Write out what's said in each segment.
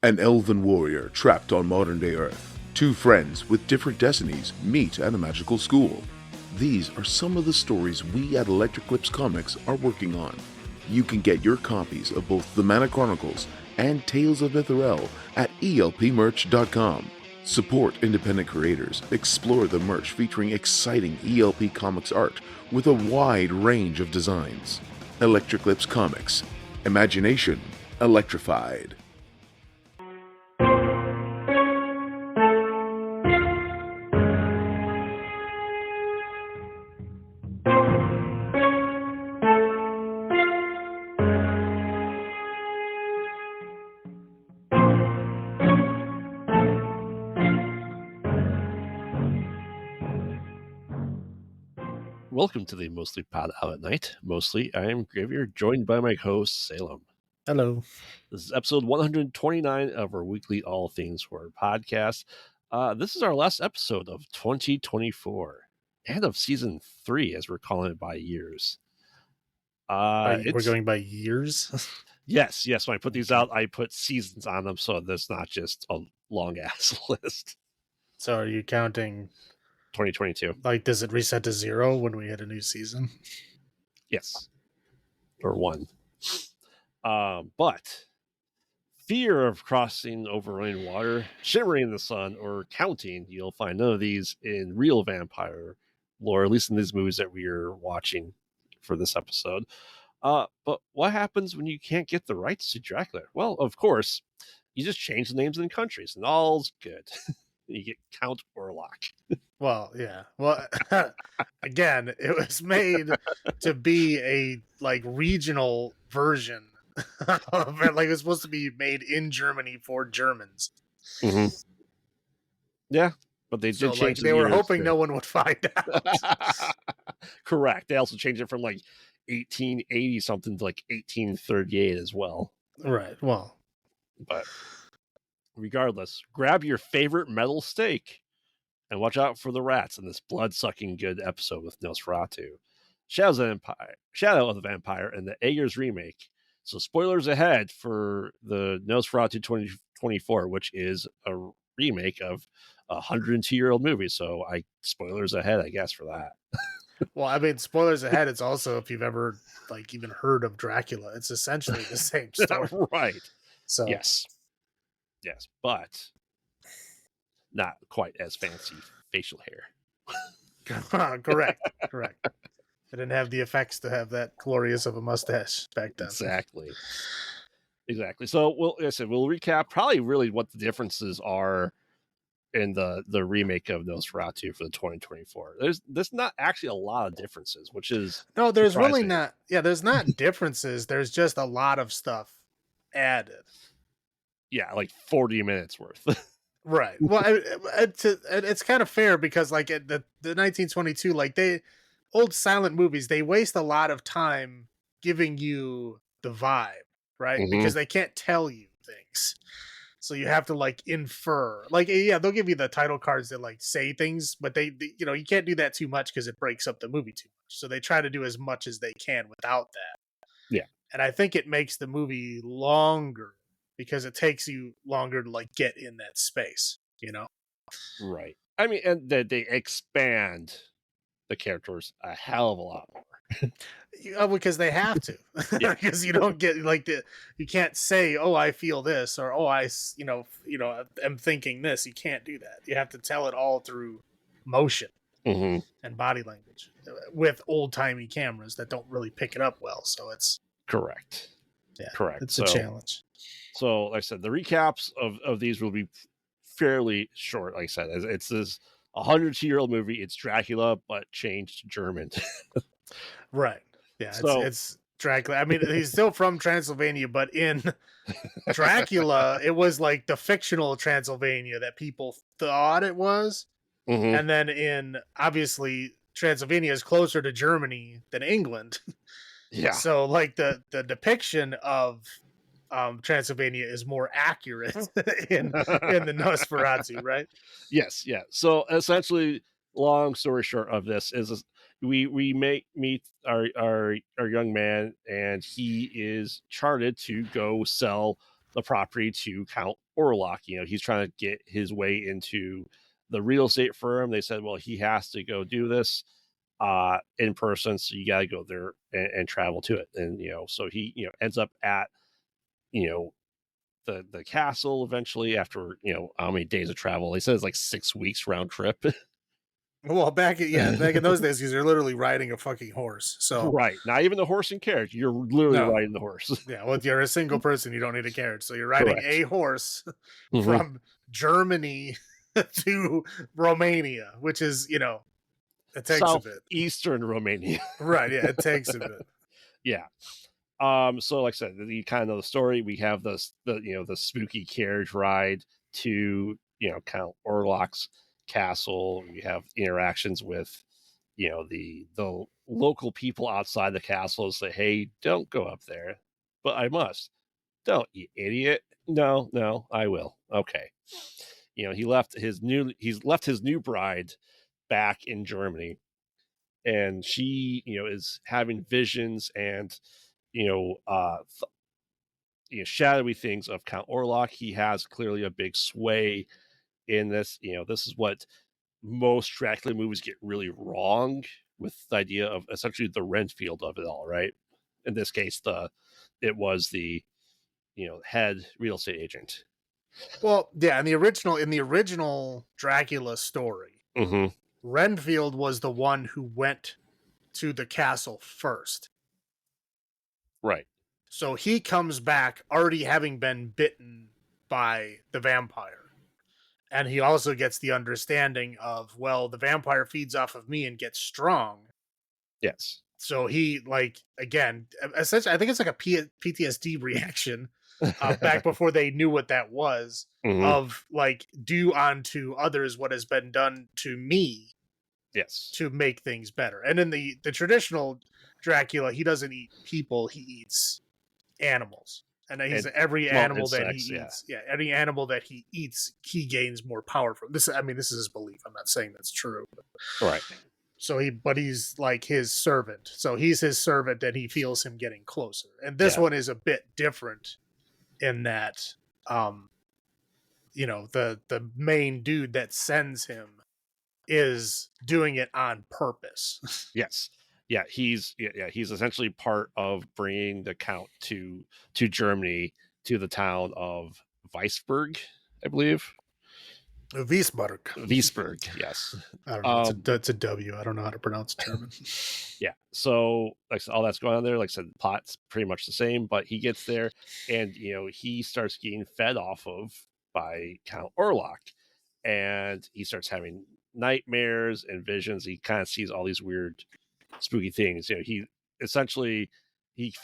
An elven warrior trapped on modern-day Earth. Two friends with different destinies meet at a magical school. These are some of the stories we at Electric Lips Comics are working on. You can get your copies of both The Mana Chronicles and Tales of Mithril at elpmerch.com. Support independent creators, explore the merch featuring exciting ELP Comics art with a wide range of designs. Electric Lips Comics. Imagination electrified. Welcome to the Mostly Pod Out at Night. Mostly, I am Gravier, joined by my host, Salem. Hello. This is episode 129 of our weekly All Things Horror podcast. This is our last episode of 2024 and of season 3, as we're calling it by years. We're going by years? Yes. When I put these out, I put seasons on them, so there's not just a long-ass list. So are you counting 2022. Like, does it reset to 0 when we hit a new season? Yes. Or 1. But fear of crossing over running water, shimmering in the sun, or counting, you'll find none of these in real vampire lore, at least in these movies that we are watching for this episode. But what happens when you can't get the rights to Dracula? Well, of course, you just change the names and countries, and all's good. You get Count Orlock. Well, yeah. Well, again, it was made to be a regional version of it. Like, it was supposed to be made in Germany for Germans. Mm-hmm. Yeah, but they did change. They were hoping no one would find out. Correct. They also changed it from 1880 something to 1838 as well. Right. Well, but regardless, grab your favorite metal steak and watch out for the rats in this blood-sucking good episode with Nosferatu, Shadow of the Vampire, and the Eggers remake. So spoilers ahead for the Nosferatu 2024, which is a remake of a 102-year-old movie. So spoilers ahead, I guess, for that. Well, I mean, spoilers ahead. It's also, if you've ever even heard of Dracula, it's essentially the same story. Right. So yes, but not quite as fancy facial hair. Correct. I didn't have the effects to have that glorious of a mustache back then. Exactly. So we'll recap probably really what the differences are in the remake of Nosferatu for the 2024. There's not actually a lot of differences, which is there's surprising. Really not. Yeah, there's not differences. There's just a lot of stuff added. Yeah, 40 minutes worth. Right. Well, it's kind of fair because the 1922, they old silent movies, they waste a lot of time giving you the vibe, right? Mm-hmm. Because they can't tell you things. So you have to infer. They'll give you the title cards that say things, but they you can't do that too much because it breaks up the movie too much. So they try to do as much as they can without that. Yeah. And I think it makes the movie longer because it takes you longer to get in that space, Right. I mean, and they expand the characters a hell of a lot more. Because they have to. Because you don't get you can't say, "Oh, I feel this," or "Oh, I am thinking this." You can't do that. You have to tell it all through motion and body language with old-timey cameras that don't really pick it up well. So it's correct. Yeah, correct. It's a challenge. So, like I said, the recaps of these will be fairly short. Like I said, it's this 102-year-old movie. It's Dracula, but changed to German. Right. Yeah. So, it's Dracula. I mean, he's still from Transylvania, but in Dracula, it was the fictional Transylvania that people thought it was. Mm-hmm. And then obviously, Transylvania is closer to Germany than England. Yeah. So, the depiction of Transylvania is more accurate in the Nosferatu, right? Yes, yeah. So essentially, long story short of this is we meet our young man, and he is charted to go sell the property to Count Orlock. He's trying to get his way into the real estate firm. They said, well, he has to go do this in person, so you got to go there and travel to it. And so he ends up at the castle eventually after how many days of travel. They said it's like 6 weeks round trip. Well, back in those days, because you're literally riding a fucking horse. So right, not even the horse and carriage. You're literally riding the horse. Yeah, well, if you're a single person, you don't need a carriage. So you're riding Correct. a horse from Germany to Romania, which is, it takes a bit. Eastern Romania. Right, yeah, it takes a bit. Yeah. So like I said, you kind of know the story. We have the spooky carriage ride to Count Orlock's castle. You have interactions with the local people outside the castle. Say, hey, don't go up there, but I must. Don't, you idiot. No, I will. Okay. He's left his new bride back in Germany, and she is having visions and shadowy things of Count Orlock. He has clearly a big sway in this. This is what most Dracula movies get really wrong, with the idea of essentially the Renfield of it all, right? In this case, it was the head real estate agent. Well, yeah, in the original Dracula story, Renfield was the one who went to the castle first. Right. So he comes back already having been bitten by the vampire. And he also gets the understanding of, well, the vampire feeds off of me and gets strong. Yes. So he, again, essentially, I think it's like a PTSD reaction back before they knew what that was, of do unto others what has been done to me. Yes. To make things better. And in the traditional Dracula, he doesn't eat people, he eats animals. And every animal that he eats, any animal that he eats, he gains more power from. This is his belief. I'm not saying that's true. Right. So he's like his servant. So he's his servant and he feels him getting closer. And this one is a bit different in that the main dude that sends him is doing it on purpose. Yes. Yeah, he's essentially part of bringing the Count to Germany, to the town of Weisberg, I believe. Wiesberg, yes. I don't know. It's a W. I don't know how to pronounce German. Yeah. So, all that's going on there. Like I said, the plot's pretty much the same, but he gets there, and he starts getting fed off of by Count Orlock, and he starts having nightmares and visions. He kind of sees all these weird, spooky things. He essentially he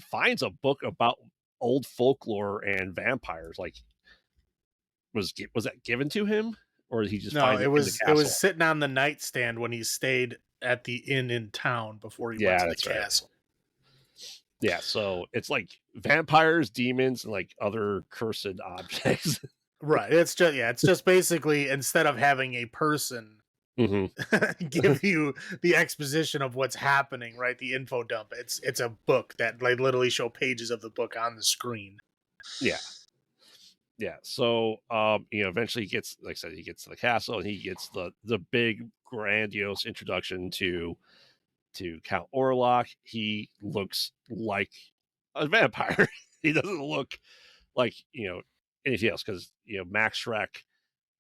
finds a book about old folklore and vampires. Was that given to him, or did he just find it in the castle? It was sitting on the nightstand when he stayed at the inn in town before he went to the castle. Right. Yeah, so it's like vampires, demons, and other cursed objects. Right. It's just basically, instead of having a person give you the exposition of what's happening, right? The info dump. It's a book that literally show pages of the book on the screen. Yeah. Yeah. So eventually he gets, like I said, he gets to the castle, and he gets the big grandiose introduction to Count Orlock. He looks like a vampire. He doesn't look like anything else, because Max Schreck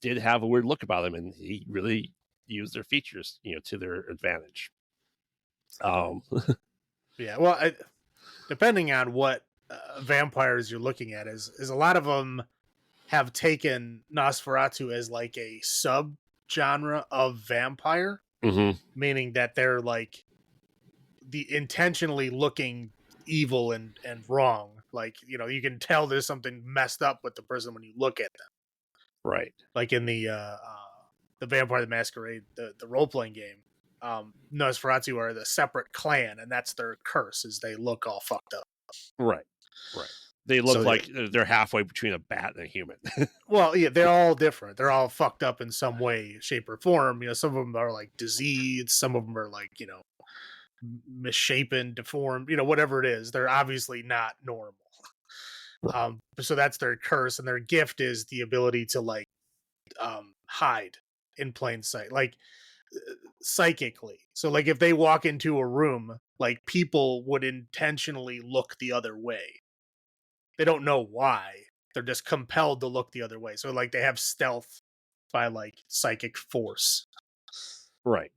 did have a weird look about him, and he really used their features to their advantage. Yeah, well, depending on what vampires you're looking at, is a lot of them have taken Nosferatu as like a sub genre of vampire, meaning that they're like the intentionally looking evil and wrong. You can tell there's something messed up with the person when you look at them. Right. Like in the Vampire the Masquerade, the role-playing game, Nosferatu are the separate clan, and that's their curse, is they look all fucked up. Right. They look like they're halfway between a bat and a human. Well, yeah, they're all different. They're all fucked up in some way, shape, or form. Some of them are like diseased. Some of them are like, misshapen, deformed, whatever it is. They're obviously not normal. So that's their curse, and their gift is the ability to like hide in plain sight, like psychically. So like if they walk into a room, like people would intentionally look the other way. They don't know why. They're just compelled to look the other way. So like they have stealth by like psychic force. Right.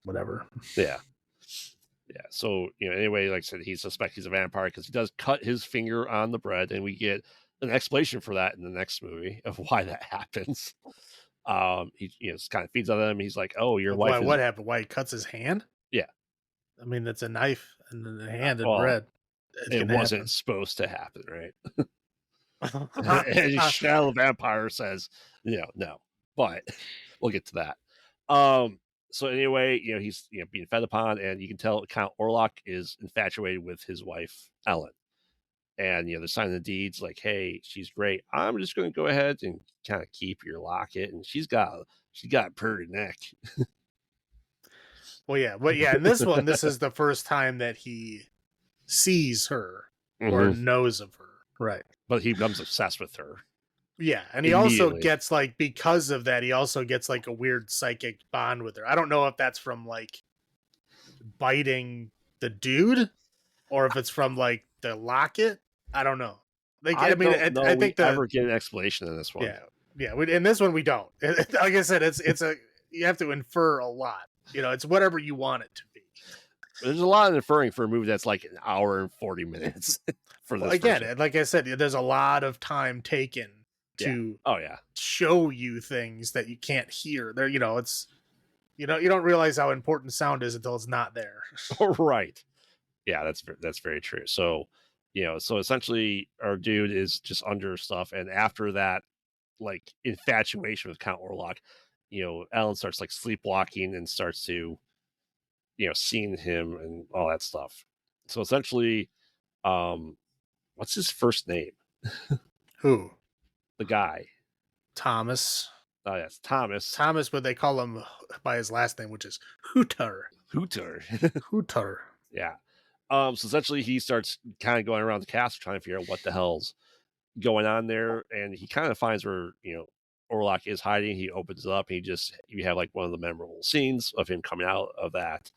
Whatever. Yeah. Yeah. So, anyway, like I said, he suspects he's a vampire because he does cut his finger on the bread, and we get an explanation for that in the next movie of why that happens. He just kind of feeds on them. He's like, "Oh, your wife Why, is." what happened? Why he cuts his hand? Yeah. I mean, that's a knife and a hand and Well, bread. it wasn't supposed to happen, right? And Shadow Vampire says, no, but we'll get to that. So anyway, he's being fed upon, and you can tell Count Orlock is infatuated with his wife Ellen, and they're signing the deeds like, hey, she's great. I'm just going to go ahead and kind of keep your locket, and she's got a pretty neck. Well, yeah, but yeah, in this one, this is the first time that he sees her or knows of her, right? But he becomes obsessed with her. Yeah, and he also gets like, because of that, he also gets like a weird psychic bond with her. I don't know if that's from like biting the dude or if it's from like the locket. I don't know. Like, I think ever get an explanation in this one. Yeah. In this one, we don't. Like I said, you have to infer a lot. It's whatever you want it to be. There's a lot of inferring for a movie that's like an hour and 40 minutes. Again, like I said, there's a lot of time taken to show you things that you can't hear. There, it's you don't realize how important sound is until it's not there. Right. Yeah, that's very true. So, so essentially our dude is just under stuff, and after that, like, infatuation with Count Orlock, Ellen starts like sleepwalking and starts to, seeing him and all that stuff. So essentially, what's his first name? Who? The guy. Thomas. Oh, yes, Thomas. Thomas, but they call him by his last name, which is Hooter. Hooter. Yeah. So essentially he starts kind of going around the castle trying to figure out what the hell's going on there, and he kind of finds where Orlock is hiding. He opens it up, and you have like one of the memorable scenes of him coming out of that.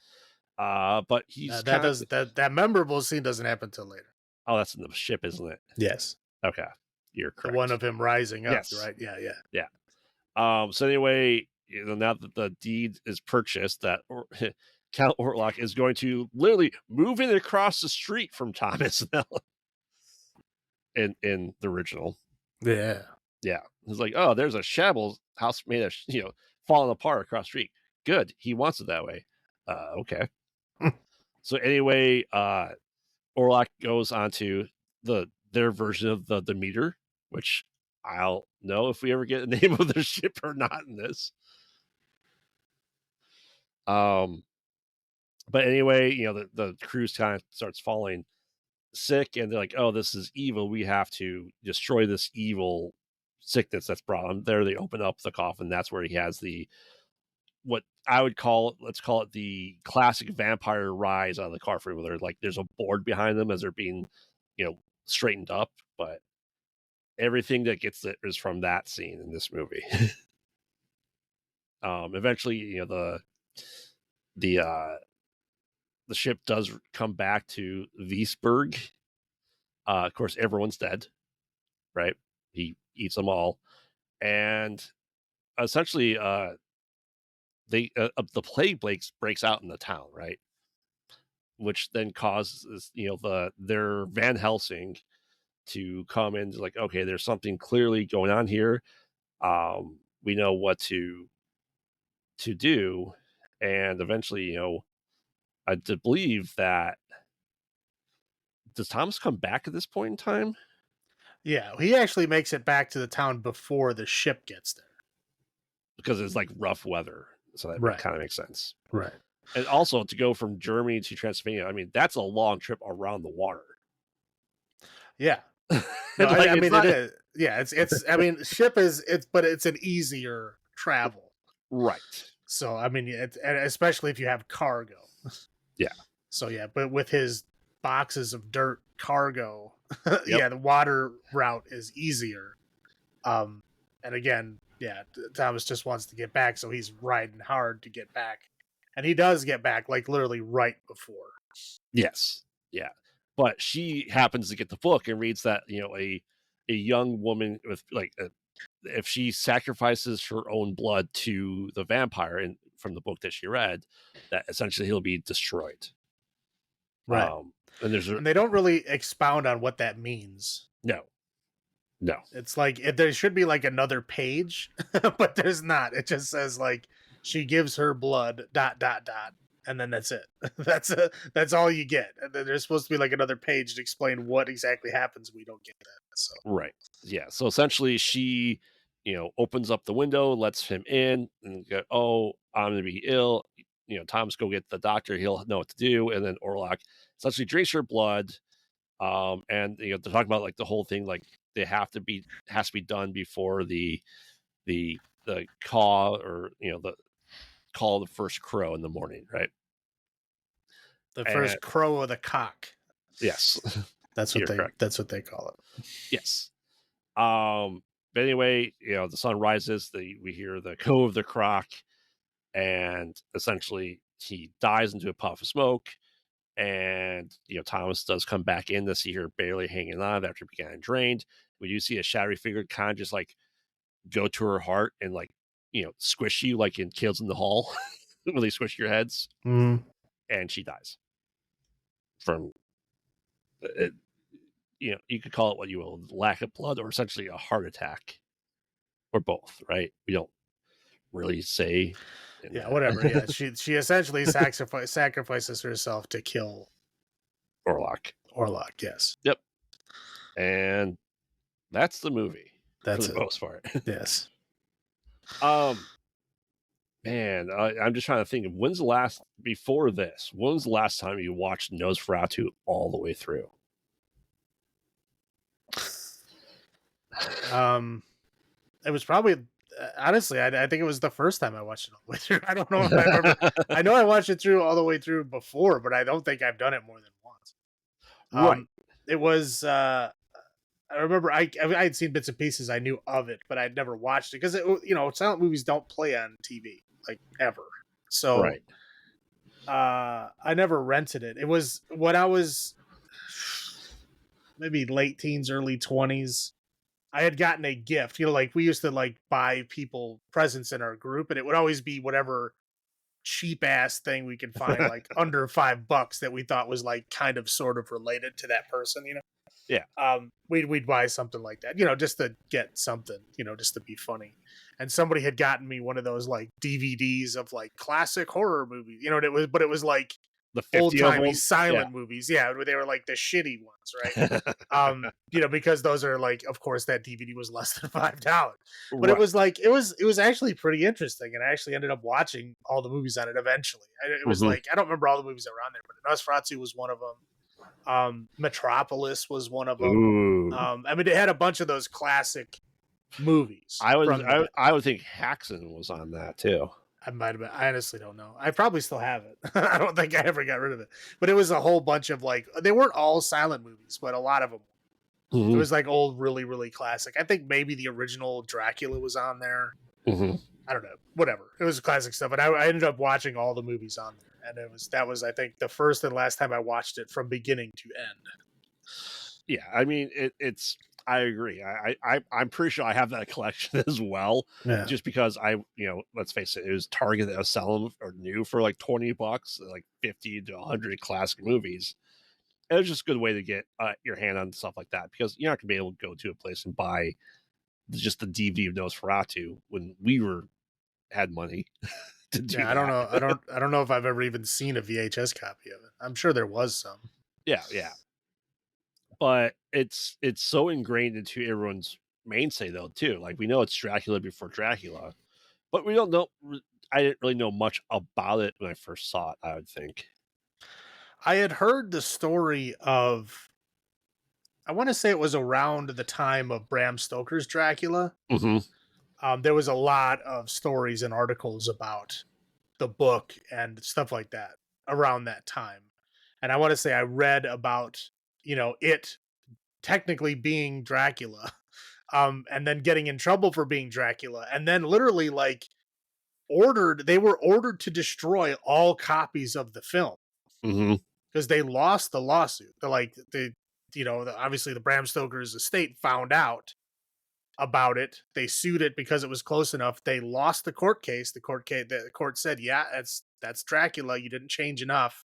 But he's that memorable scene doesn't happen till later. Oh, that's in the ship, isn't it? Yes. Okay, you're correct. The one of him rising up, yes. Right? Yeah. So anyway, now that the deed is purchased, that Count Orlock is going to literally move in across the street from Thomas and Ellen in the original. Yeah. It's like, oh, there's a shambles house made of falling apart across the street. Good, he wants it that way. Okay. So anyway, Orlock goes onto their version of the meter, which I'll know if we ever get a name of the ship or not in this. But anyway, the cruise kind of starts falling sick, and they're like, oh, this is evil. We have to destroy this evil sickness that's brought him there. They open up the coffin. That's where he has what I would let's call it the classic vampire rise out of the coffin, where there's a board behind them as they're being, straightened up. But everything that gets it is from that scene in this movie. Eventually, the ship does come back to Wiesberg. Of course, everyone's dead, right? He eats them all, and essentially, the plague breaks out in the town, right? Which then causes their Van Helsing to come in, like, okay, there's something clearly going on here. We know what to do, and eventually, I believe that. Does Thomas come back at this point in time? Yeah, he actually makes it back to the town before the ship gets there. Because it's like rough weather. So that kind of makes sense. Right. And also to go from Germany to Transylvania, I mean, that's a long trip around the water. Yeah. No, it is. Yeah, it's ship is, but it's an easier travel. Right. So, especially if you have cargo. Yeah. So, yeah, but with his boxes of dirt cargo, Yep. the water route is easier. And again, Thomas just wants to get back, so he's riding hard to get back. And he does get back, like literally right before. Yes. Yeah. But she happens to get the book and reads that, a young woman with if she sacrifices her own blood to the vampire from the book that she read, that essentially he'll be destroyed. Right. And they don't really expound on what that means. No. It's like there should be like another page, but there's not. It just says like she gives her blood ... and then that's it. That's all you get. And then there's supposed to be like another page to explain what exactly happens. We don't get that. So right. Yeah. So essentially she, opens up the window, lets him in, and go, "Oh, I'm gonna be ill." Tom's go get the doctor. He'll know what to do. And then Orlock essentially drinks her blood. And they're talking about like the whole thing, like they has to be done before the call, or the call of the first crow in the morning, right? The first crow of the cock. Yes. That's what they call it. Yes. But anyway, the sun rises, we hear the crow of the croc, and essentially he dies into a puff of smoke. And Thomas does come back in to see her barely hanging on after being drained. We do see a shadowy figure kind of just like go to her heart and like squish you like in Kills in the Hall when they squish your heads, and she dies from it. You could call it what you will, lack of blood, or essentially a heart attack, or both, right? We don't really say. Whatever. Yeah, she essentially sacrifices herself to kill Orlock. Yes. Yep. And that's the movie. That's for the most part. Yes. Man, I'm just trying to think of when's the last time you watched Nosferatu all the way through? It was probably honestly, I think it was the first time I watched it all the way through. I don't know if I remember. I know I watched it through all the way through before, but I don't think I've done it more than once. Right. It was. I remember I had seen bits and pieces. I knew of it, but I'd never watched it because silent movies don't play on TV like ever. So right. I never rented it. It was when I was maybe late teens, early 20s. I had gotten a gift, like we used to like buy people presents in our group, and it would always be whatever cheap ass thing we could find, like under $5 that we thought was like kind of sort of related to that person, Yeah. We'd buy something like that, just to get something, just to be funny. And somebody had gotten me one of those like DVDs of like classic horror movies, it was like the old-timey silent movies. Yeah, they were like the shitty ones, right? Because those are like, of course, that DVD was less than $5. But right. It was like it was actually pretty interesting, and I actually ended up watching all the movies on it eventually. It was like, I don't remember all the movies that were on there, but Nosferatu was one of them. Metropolis was one of them. I mean, it had a bunch of those classic movies. I would think Haxon was on that too. I might have been. I honestly don't know. I probably still have it. I don't think I ever got rid of it. But it was a whole bunch of like, they weren't all silent movies, but a lot of them. It was like old, really, really classic. I think maybe the original Dracula was on there. I don't know. Whatever. It was classic stuff. And I ended up watching all the movies on there. And that was, I think, the first and last time I watched it from beginning to end. Yeah. I mean, it's, I agree. I'm pretty sure I have that collection as well. Yeah. Just because let's face it, it was Target that was selling or new for like $20, like 50 to 100 classic movies. It was just a good way to get your hand on stuff like that, because you're not gonna be able to go to a place and buy just the DVD of Nosferatu when we had money to do. Yeah, I don't know. I don't know if I've ever even seen a VHS copy of it. I'm sure there was some. Yeah. But it's so ingrained into everyone's mainstay though too. Like, we know it's Dracula before Dracula, but we don't know. I didn't really know much about it when I first saw it, I would think. I had heard the story of, I want to say it was around the time of Bram Stoker's Dracula. There was a lot of stories and articles about the book and stuff like that around that time. And I want to say I read about it technically being Dracula, and then getting in trouble for being Dracula, and then literally like they were ordered to destroy all copies of the film Mm-hmm. because they lost the lawsuit. Obviously the Bram Stoker's estate found out about it. They sued it because it was close enough. They lost the court case. The court said, yeah, that's Dracula. You didn't change enough.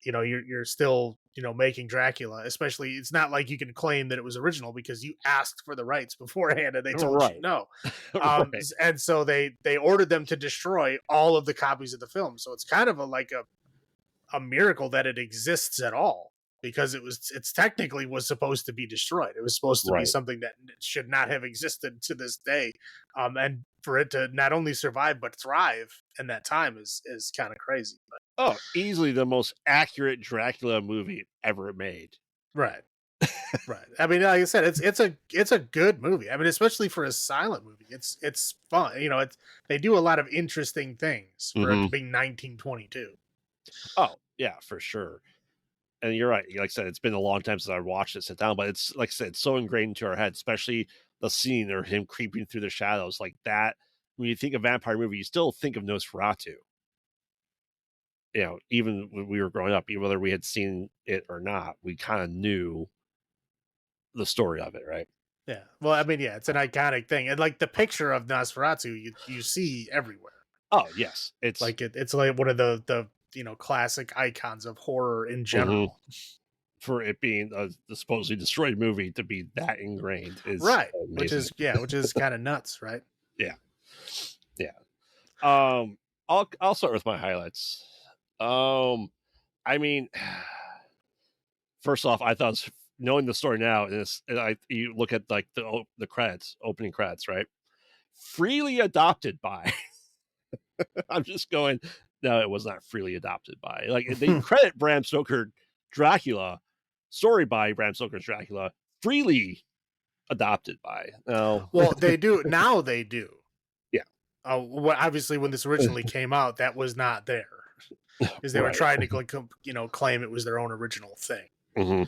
You're still, making Dracula. Especially, it's not like you can claim that it was original because you asked for the rights beforehand and they told you no. Right. And so they ordered them to destroy all of the copies of the film. So it's kind of a miracle that it exists at all, because it's technically was supposed to be destroyed. It was supposed to be something that should not have existed to this day. And for it to not only survive but thrive in that time is kind of crazy. But, easily the most accurate Dracula movie ever made. right. Right. I mean, like I said, it's a good movie. I mean, especially for a silent movie, it's fun. They do a lot of interesting things for it being 1922. Oh yeah, for sure. And you're right. Like I said, it's been a long time since I watched it sit down, but it's like I said, it's so ingrained into our head, especially the scene or him creeping through the shadows like that. When you think of vampire movie, you still think of Nosferatu. Even when we were growing up, even whether we had seen it or not, we kind of knew the story of it, right? Yeah. Well, I mean, yeah, it's an iconic thing, and like the picture of Nosferatu, you see everywhere. Oh yes, it's like it's like one of the classic icons of horror in general. For it being the supposedly destroyed movie to be that ingrained is right, amazing. which is kind of nuts, right? Yeah. I'll start with my highlights. I mean, first off, I thought knowing the story now is, you look at like the credits, opening credits, right? Freely adopted by. I'm just going. No, it was not freely adopted by. Like they credit Bram Stoker Dracula, story by Bram Stoker's Dracula, freely adopted by. No, well, they do now. They do. Yeah. Obviously, when this originally came out, that was not there because they were trying to claim it was their own original thing.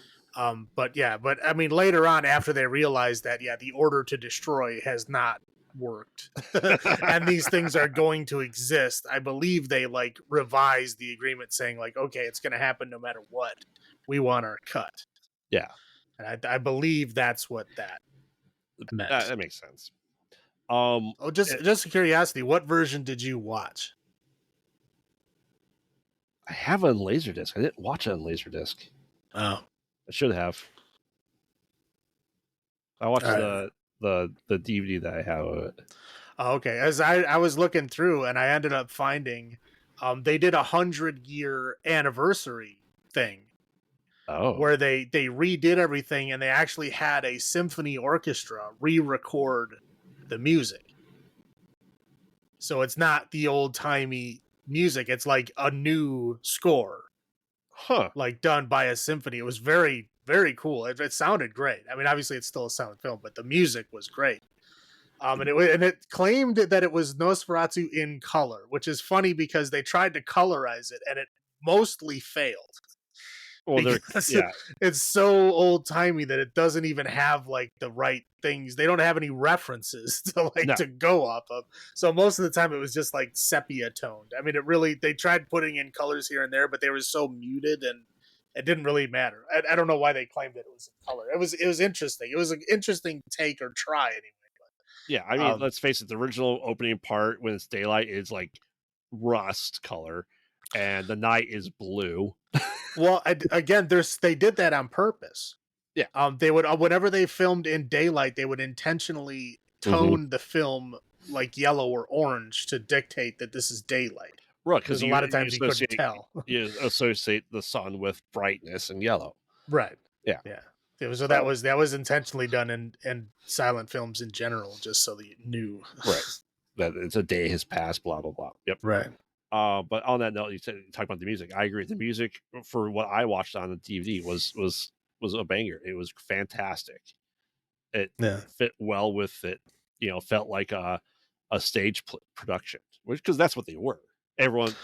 But I mean, later on, after they realized that, the order to destroy has not worked and these things are going to exist, I believe they like revised the agreement saying like, okay, it's going to happen no matter what. We want our cut. Yeah. And I believe that's what that meant. That makes sense. Just a curiosity, what version did you watch? I have it on Laserdisc. I didn't watch it on Laserdisc. Oh, I should have. I watched the DVD that I have of it. Oh, okay. As I was looking through and I ended up finding they did 100-year anniversary thing. Oh. Where they redid everything and they actually had a symphony orchestra re-record the music. So it's not the old-timey music, it's like a new score. Like done by a symphony. It was very, very cool. It sounded great. I mean, obviously it's still a silent film, but the music was great. And it claimed that it was Nosferatu in color, which is funny because they tried to colorize it and it mostly failed. Well, it's so old timey that it doesn't even have like the right things. They don't have any references to go off of. So most of the time it was just like sepia toned. I mean, they tried putting in colors here and there, but they were so muted and it didn't really matter. I don't know why they claimed that it was in color. It was interesting. It was an interesting take or try anyway. Yeah, I mean, let's face it. The original opening part when it's daylight is like rust color, and the night is blue. Well, again, they did that on purpose. Yeah. They would whenever they filmed in daylight, they would intentionally tone the film like yellow or orange to dictate that this is daylight. Right, because a lot of times you couldn't tell. You associate the sun with brightness and yellow. Right. Yeah. Yeah. So that was intentionally done in silent films in general, just so that you knew. Right. That it's a day has passed. Blah blah blah. Yep. Right. But on that note, you talk about the music. I agree. The music for what I watched on the DVD was a banger. It was fantastic. It fit well with it. Felt like a stage production, because that's what they were. Everyone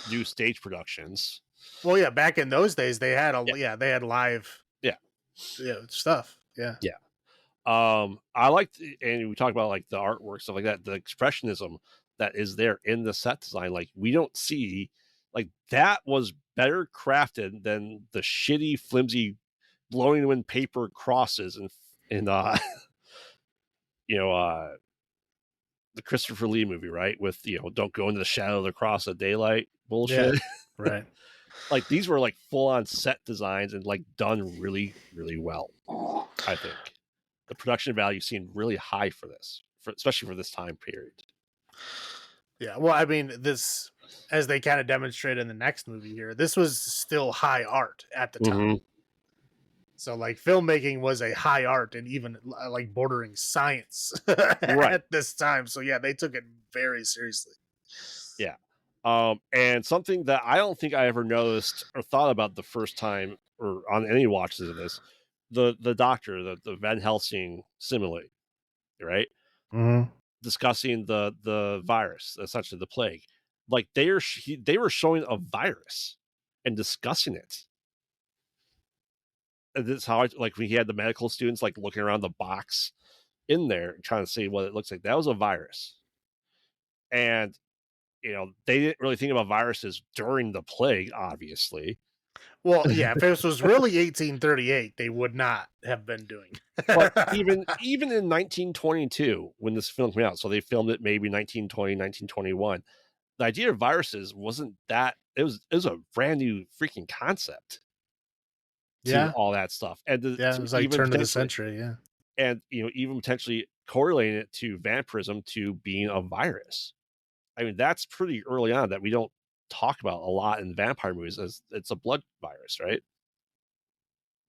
do stage productions. Well, yeah. Back in those days, they had they had live. Yeah. stuff. Yeah. Yeah. I liked, and we talked about like the artwork, stuff like that, the expressionism that is there in the set design. Like we don't see, like that was better crafted than the shitty, flimsy, blowing in the wind paper crosses in you know, the Christopher Lee movie, right? With, don't go into the shadow of the cross at daylight bullshit. Yeah. Right. Like these were like full on set designs and like done really, really well. I think the production value seemed really high for this, especially for this time period. Yeah. Well, I mean, this, as they kind of demonstrate in the next movie here, this was still high art at the time. Mm-hmm. So like filmmaking was a high art and even like bordering science Right. at this time. So yeah, they took it very seriously. Yeah. And something that I don't think I ever noticed or thought about the first time or on any watches of this, the doctor, the Van Helsing simile, right? Mm-hmm. Discussing the virus, essentially the plague. Like they were showing a virus and discussing it. And this is how like when he had the medical students like looking around the box in there and trying to see what it looks like. That was a virus. And they didn't really think about viruses during the plague, obviously. Well, yeah, if this was really 1838, they would not have been doing. But even in 1922, when this film came out, so they filmed it maybe 1920, 1921, the idea of viruses wasn't that, it was a brand new freaking concept to all that stuff. And it was like turn of the century, yeah. And even potentially correlating it to vampirism to being a virus. I mean, that's pretty early on that we don't talk about a lot in vampire movies, as it's a blood virus, right?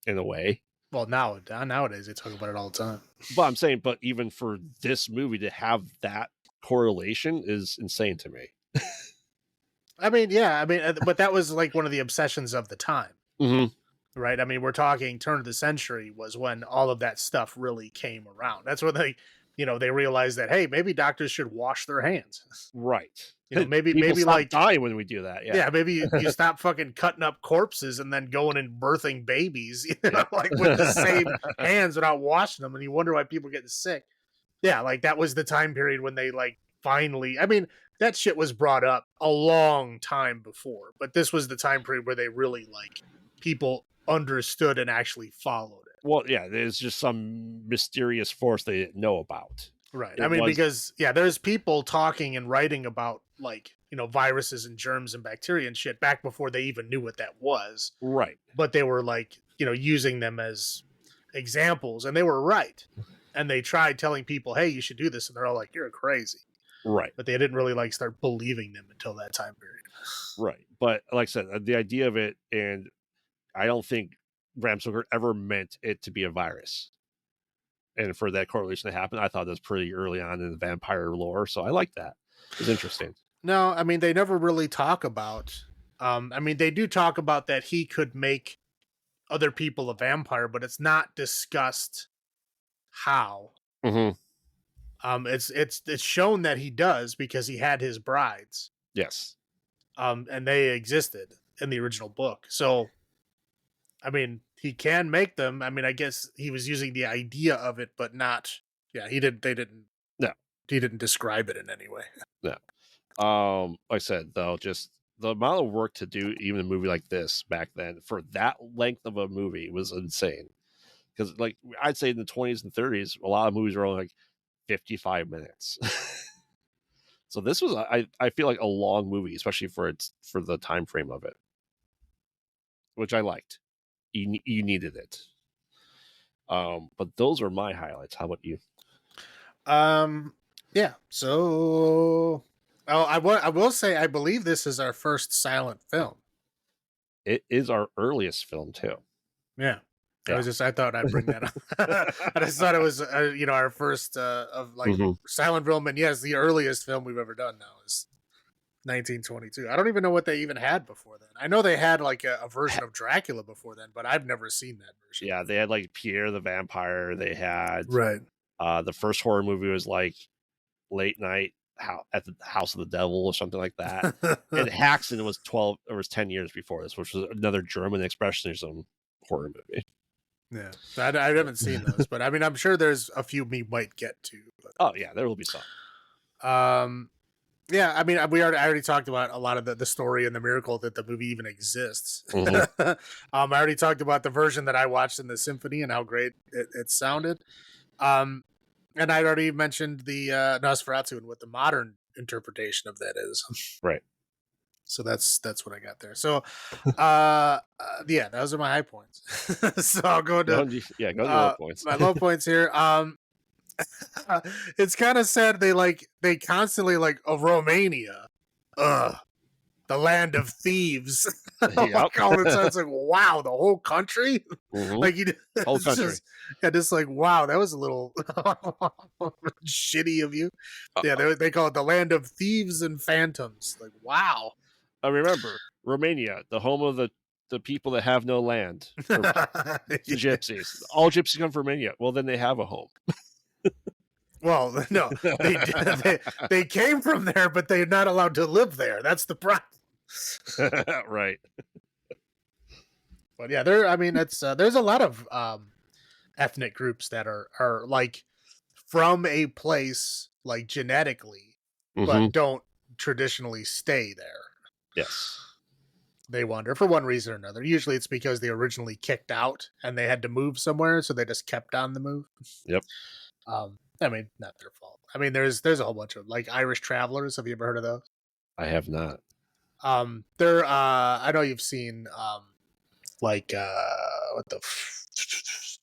In a way. Well, nowadays they talk about it all the time. But I'm saying, but even for this movie to have that correlation is insane to me. I mean, yeah, but that was like one of the obsessions of the time. Mm-hmm. Right? I mean, we're talking turn of the century was when all of that stuff really came around. That's when they realized that, hey, maybe doctors should wash their hands. Right. Maybe stop like dying when we do that. Yeah. Maybe you stop fucking cutting up corpses and then going and birthing babies, like with the same hands without washing them, and you wonder why people are getting sick. Yeah, like that was the time period when they like finally. I mean, that shit was brought up a long time before, but this was the time period where they really like people understood and actually followed it. Well, yeah, there's just some mysterious force they didn't know about. Right. Because there's people talking and writing about like, viruses and germs and bacteria and shit back before they even knew what that was. Right. But they were like, using them as examples, and they were right. And they tried telling people, hey, you should do this. And they're all like, you're crazy. Right. But they didn't really like start believing them until that time period. Right. But like I said, the idea of it, and I don't think Bram Stoker ever meant it to be a virus. And for that correlation to happen, I thought that was pretty early on in the vampire lore. So I like that. It's interesting. No, I mean, they never really talk about, they do talk about that he could make other people a vampire, but it's not discussed how. Mm-hmm. It's shown that he does because he had his brides. Yes. And they existed in the original book. So, I mean, he can make them. I mean, I guess he was using the idea of it, but not. Yeah, he didn't. They didn't. No, he didn't describe it in any way. No. Like I said, though, just the amount of work to do even a movie like this back then for that length of a movie was insane. Because, like, I'd say in the 20s and 30s, a lot of movies were only like 55 minutes. So this was, I feel like, a long movie, especially for the time frame of it, which I liked. You needed it. But those are my highlights. How about you? Yeah. So, I will say I believe this is our first silent film. It is our earliest film too. Yeah. I thought I'd bring that up. I just thought it was, our first of like silent film, and yes, the earliest film we've ever done now is 1922. I don't even know what they even had before then. I know they had like a version of Dracula before then, but I've never seen that version. Yeah, they had like Pierre the Vampire. They had the first horror movie was like Late Night at the House of the Devil or something like that. And Haxan was 10 years before this, which was another German expressionism horror movie. Yeah, I haven't seen those, but I mean, I'm sure there's a few we might get to. But, Oh yeah, there will be some. Yeah, I mean, I already talked about a lot of the story and the miracle that the movie even exists. Mhm. I already talked about the version that I watched in the symphony and how great it sounded. And I'd already mentioned the Nosferatu and what the modern interpretation of that is. Right. So that's what I got there. So, yeah, those are my high points. So I'll go to Go to your low points. my low points here. It's kind of sad. They constantly Romania, the land of thieves. Yep. All the time, it's like, wow, the whole country. Mhm. Like Whole country. just like, wow, that was a little shitty of you. Yeah, they call it the land of thieves and phantoms. Like, wow. Remember, Romania, the home of the people that have no land, the gypsies. All gypsies come from Romania. Well, then they have a home. Well, no, they came from there, but they're not allowed to live there. That's the problem. Right. But yeah, it's there's a lot of ethnic groups that are like from a place like genetically, but don't traditionally stay there. Yes. They wander for one reason or another. Usually it's because they originally kicked out and they had to move somewhere, so they just kept on the move. Yep. I mean, not their fault. I mean, there's a whole bunch of like Irish travelers. Have you ever heard of those? I have not. They're I know you've seen like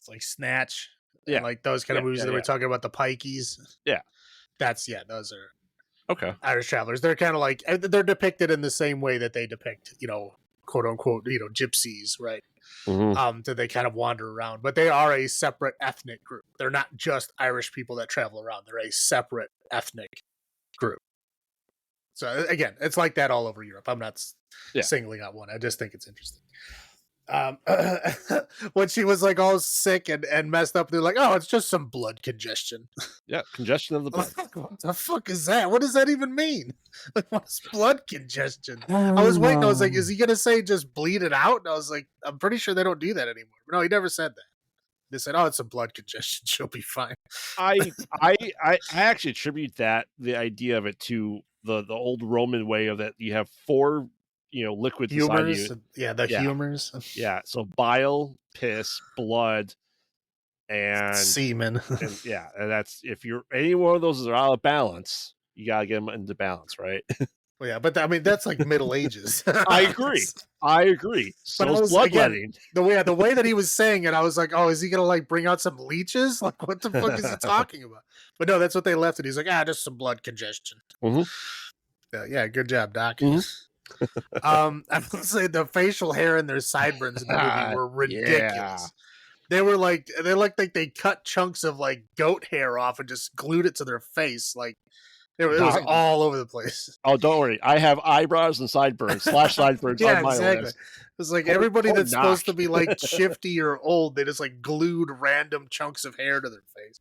like Snatch. Yeah. And, like those kind of movies that we're talking about, the Pikeys. Yeah. Those are Okay. Irish travelers. They're kind of like, they're depicted in the same way that they depict, quote unquote, gypsies, right? That they kind of wander around, but they are a separate ethnic group. They're not just Irish people that travel around. They're a separate ethnic group. So again, it's like that all over Europe. I'm not singling out one. I just think it's interesting. When she was like all sick and messed up, they're like, oh, it's just some blood congestion. Yeah, congestion of the blood. What the fuck is that? What does that even mean? Like, what's blood congestion? I was waiting. I was like, is he gonna say just bleed it out? And I was like, I'm pretty sure they don't do that anymore. But no, he never said that. They said, oh, it's a blood congestion. She'll be fine. I actually attribute the idea of it to the old Roman way of that you have four liquids inside you. Humors. Yeah, so bile, piss, blood, and semen. And that's, if you're any one of those are out of balance, you gotta get them into balance, right? Well, yeah, but I mean that's like Middle Ages. I agree. So is bloodletting. The way that he was saying it, I was like, oh, is he gonna like bring out some leeches? Like, what the fuck is he talking about? But no, that's what they left it. He's like, just some blood congestion. Yeah, good job, Doc. I would say the facial hair and their sideburns in the movie were ridiculous. Yeah. They looked like they cut chunks of like goat hair off and just glued it to their face. Like it was all over the place. Oh, don't worry. I have eyebrows and sideburns on my list. It's like everybody that's supposed to be like shifty or old, they just like glued random chunks of hair to their face.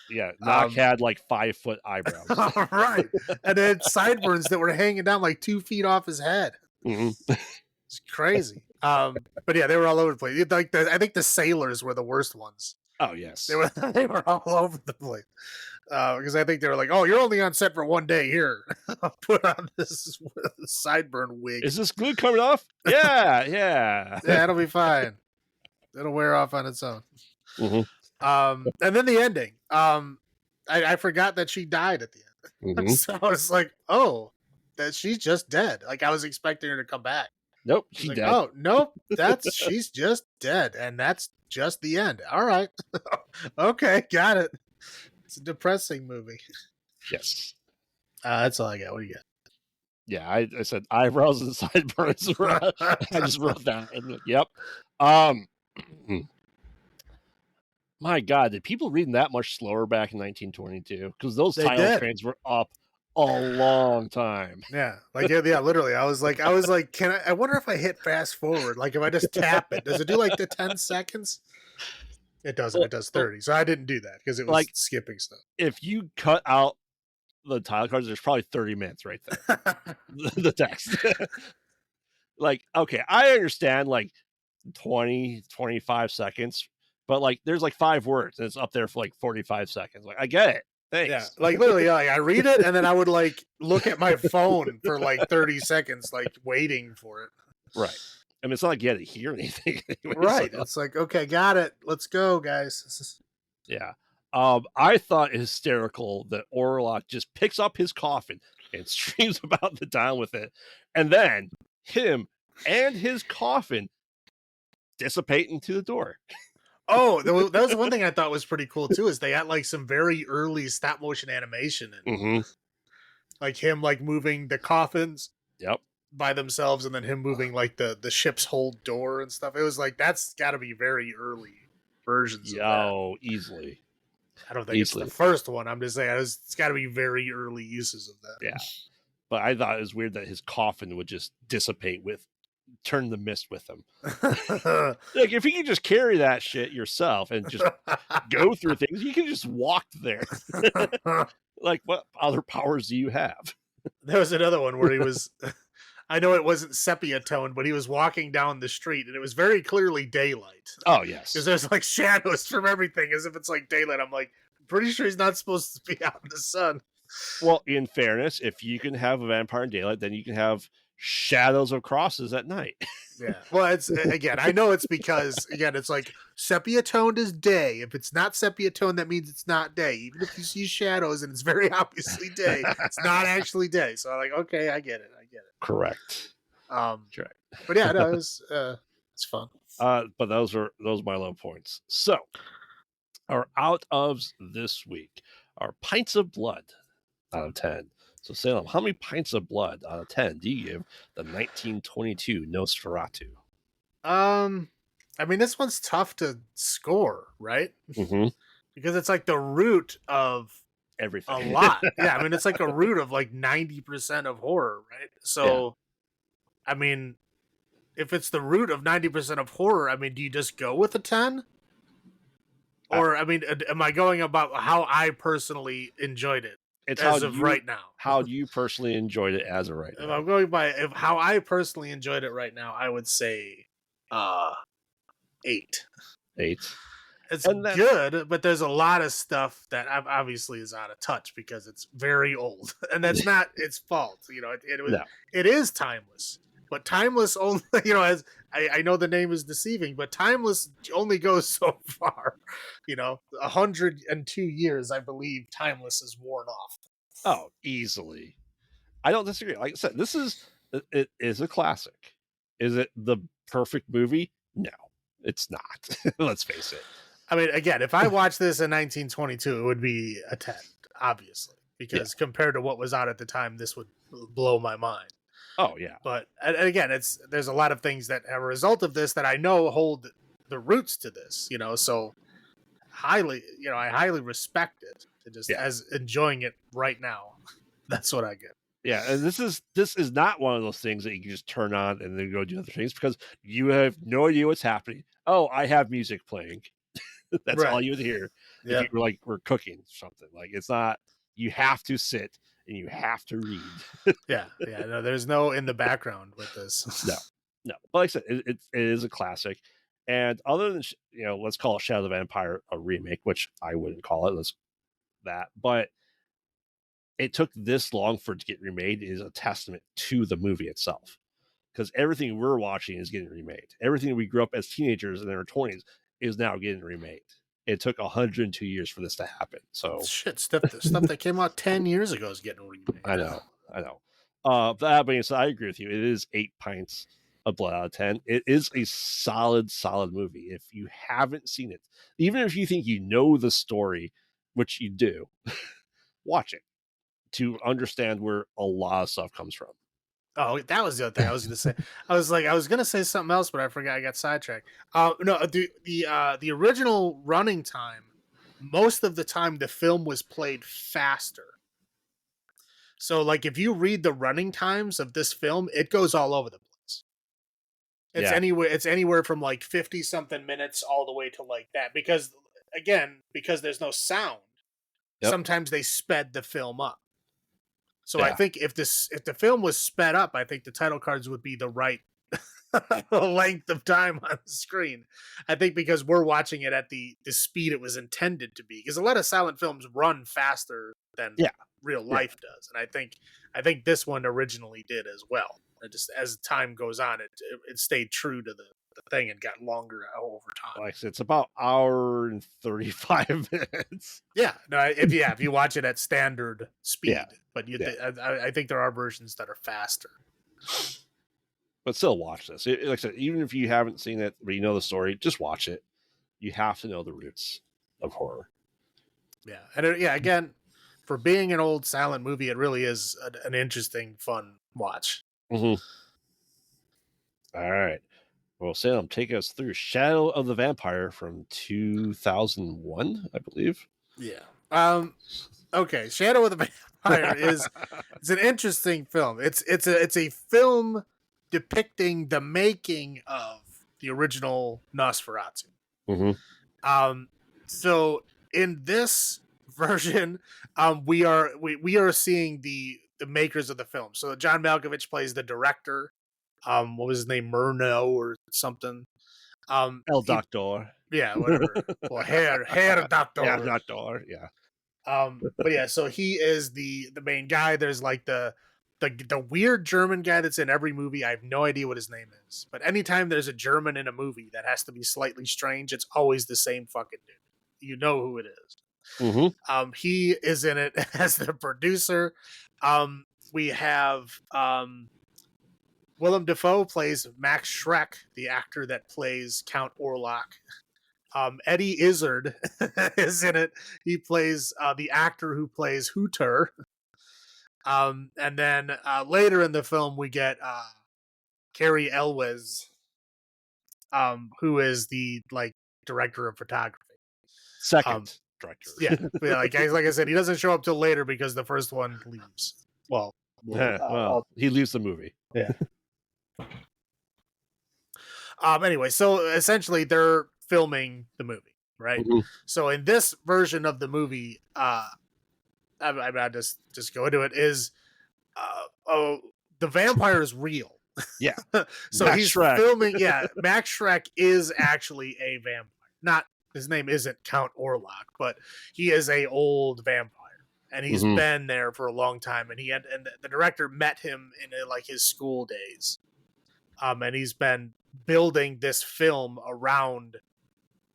Yeah, Knock had like 5-foot eyebrows. Right. And then sideburns that were hanging down like 2 feet off his head. It's crazy. But yeah, they were all over the place. Like I think the sailors were the worst ones. Oh yes, they were all over the place. Because I think they were like, "Oh, you're only on set for one day. Here, I'll put on this sideburn wig. Is this glue coming off? Yeah, it'll be fine. It'll wear off on its own." And then the ending. I forgot that she died at the end. So I was like, "Oh, that she's just dead." Like I was expecting her to come back. Nope, she's dead. Oh, nope, she's just dead, and that's just the end. All right, okay, got it. It's a depressing movie. Yes, that's all I got. What do you got? Yeah, I said eyebrows and sideburns. I just wrote that. Yep. My God, did people read that much slower back in 1922? Because those title trains were up a long time. Yeah, like yeah, literally. I was like, I wonder if I hit fast forward, like if I just tap it, does it do like the 10 seconds? It doesn't. It does 30. So I didn't do that because it was like skipping stuff. If you cut out the title cards, there's probably 30 minutes right there. The text. Like, okay, I understand like 20, 25 seconds but like there's like 5 words and it's up there for like 45 seconds. Like, I get it. Thanks. Yeah, like literally, like, I read it and then I would like look at my phone for like 30 seconds, like waiting for it. Right. I mean, it's not like you had to hear anything. Anyway, Right. so, It's like, okay, got it. Let's go, guys. yeah. I thought hysterical that Orlock just picks up his coffin and streams about the town with it, and then him and his coffin dissipate into the door. Oh, that was one thing I thought was pretty cool too. Is they had like some very early stop motion animation and like him like moving the coffins. Yep. By themselves, and then him moving like the ship's hold door and stuff. It was like that's got to be very early versions. Of that. Easily. I don't think it's the first one. I'm just saying it's got to be very early uses of that. Yeah, but I thought it was weird that his coffin would just dissipate turn the mist with him. Like, if you can just carry that shit yourself and just go through things, you can just walk there. Like, what other powers do you have? There was another one where he was. I know it wasn't sepia toned, but he was walking down the street and it was very clearly daylight. Oh, yes. Because there's like shadows from everything as if it's like daylight. I'm like, pretty sure he's not supposed to be out in the sun. Well, in fairness, if you can have a vampire in daylight, then you can have shadows of crosses at night. Yeah. Well, it's again, I know it's because again, it's like sepia toned is day. If it's not sepia toned, that means it's not day. Even if you see shadows and it's very obviously day, it's not actually day. So I'm like, okay, I get it. Correct. Correct. But yeah, no, it's fun. But those are my low points. So our out ofs this week are pints of blood out of 10. So Salem, how many pints of blood out of 10 do you give the 1922 Nosferatu? I mean, this one's tough to score, right? Mm-hmm. Because it's like the root of everything. A lot. Yeah, I mean, it's like a root of like 90% of horror, right? So, yeah. I mean, if it's the root of 90% of horror, I mean, do you just go with a 10? Or, I mean, am I going about how I personally enjoyed it? It's as of right now. How you personally enjoyed it as of right now? If I'm going by how I personally enjoyed it right now, I would say 8. 8. It's good, but there's a lot of stuff that obviously is out of touch because it's very old, and that's not its fault. You know, it is timeless, but timeless only. You know, as I know the name is deceiving, but timeless only goes so far. You know, 102 years, I believe, timeless is worn off. Oh, easily. I don't disagree. Like I said, it is a classic. Is it the perfect movie? No, it's not. Let's face it. I mean, again, if I watched this in 1922, it would be a 10, obviously, because compared to what was out at the time, this would blow my mind. Oh, yeah. But again, there's a lot of things that are a result of this that I know hold the roots to this, you know, so I highly respect it. Just as enjoying it right now. That's what I get. Yeah, and this is not one of those things that you can just turn on and then go do other things because you have no idea what's happening. Oh, I have music playing. That's all you would hear. If you were cooking something. Like, it's not, you have to sit and you have to read. No, there's no in the background with this. No. But like I said, it is a classic. And other than, let's call it Shadow of the Vampire a remake, which I wouldn't call it. But it took this long for it to get remade is a testament to the movie itself. Because everything we're watching is getting remade. Everything we grew up as teenagers in our 20s is now getting remade. It took 102 years for this to happen. So shit, stuff that came out 10 years ago is getting remade. I know. That being said, I agree with you. It is 8 pints of blood out of 10. It is a solid movie. If you haven't seen it, even if you think you know the story, which you do, watch it to understand where a lot of stuff comes from. Oh, that was the other thing I was going to say. I was going to say something else, but I forgot. I got sidetracked. No, the original running time, most of the time the film was played faster. So, like, if you read the running times of this film, it goes all over the place. It's anywhere from like 50 something minutes all the way to like that because there's no sound. Sometimes they sped the film up. So I think if the film was sped up, I think the title cards would be the right length of time on the screen. I think because we're watching it at the speed it was intended to be. Because a lot of silent films run faster than Yeah. real life does, and I think this one originally did as well. And just as time goes on, it stayed true to the thing and got longer over time. Like I said, it's about hour and 35 minutes. Yeah, no, if you watch it at standard speed, Yeah. but I think there are versions that are faster. But still watch this. Like I said, even if you haven't seen it, but you know the story, just watch it. You have to know the roots of horror. Yeah, and again, for being an old silent movie, it really is an interesting, fun watch. Mm-hmm. All right. Well, Sam, take us through Shadow of the Vampire from 2001, I believe. Yeah. Okay, Shadow of the Vampire it's an interesting film. It's a film depicting the making of the original Nosferatu. Mm-hmm. So in this version, we are seeing the makers of the film. So John Malkovich plays the director. What was his name? Murnau or something. El Doctor. Yeah, whatever. Well, Herr Doctor. Yeah, Doctor. Yeah. But yeah, so he is the main guy. There's like the weird German guy that's in every movie. I have no idea what his name is. But anytime there's a German in a movie that has to be slightly strange, it's always the same fucking dude. You know who it is. Mm-hmm. He is in it as the producer. We have Willem Dafoe plays Max Schreck, the actor that plays Count Orlock. Eddie Izzard is in it. He plays the actor who plays Hooter. And then later in the film, we get Carrie Elwes, who is the director of photography. Second director. Yeah, like I said, he doesn't show up till later because the first one leaves. Well, he leaves the movie. Yeah. Anyway, so essentially they're filming the movie, right? Mm-hmm. So in this version of the movie, I'll just go into it. Is the vampire is real? Yeah. So Max he's Schreck. filming. Yeah, Max Schreck is actually a vampire. Not his name isn't Count Orlock, but he is a old vampire, and he's been there for a long time. And the director met him in his school days, and he's been building this film around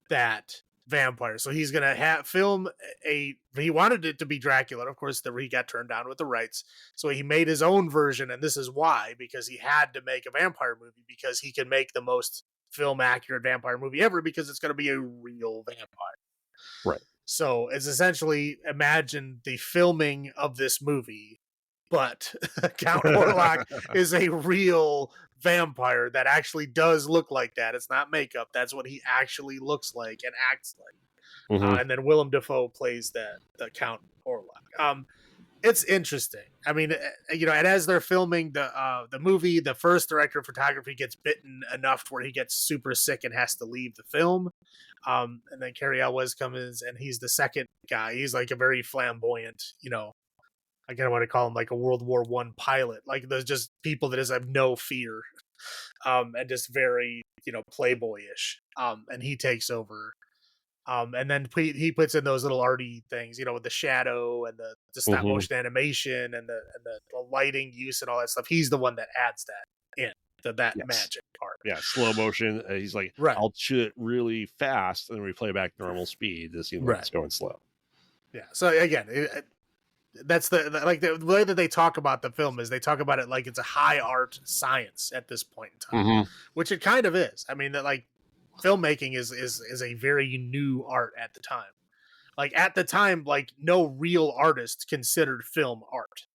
that vampire. So he's gonna film he wanted it to be Dracula. Of course, he got turned down with the rights. So he made his own version, and this is why, because he had to make a vampire movie because he can make the most film accurate vampire movie ever because it's going to be a real vampire. Right. So it's essentially imagine the filming of this movie, but Count Orlock is a real vampire that actually does look like that. It's not makeup. That's what he actually looks like and acts like. And then Willem Dafoe plays the Count Orlock. It's interesting. I mean, and as they're filming the movie, the first director of photography gets bitten enough where he gets super sick and has to leave the film. And then Cary Elwes comes in, and he's the second guy. He's like a very flamboyant, I kind of want to call him like a World War I pilot. Like there's just people that just have no fear, and just very, playboyish. And he takes over. And then he puts in those little arty things, with the shadow and the stop motion animation and the lighting use and all that stuff. He's the one that adds that in that magic part. Yeah, slow motion. He's like, I'll shoot it really fast and then we play back normal speed to see when it's going slow. Yeah. So again, that's the way that they talk about the film is they talk about it like it's a high art science at this point in time, which it kind of is. I mean, that filmmaking is a very new art at the time. Like at the time, no real artist considered film art.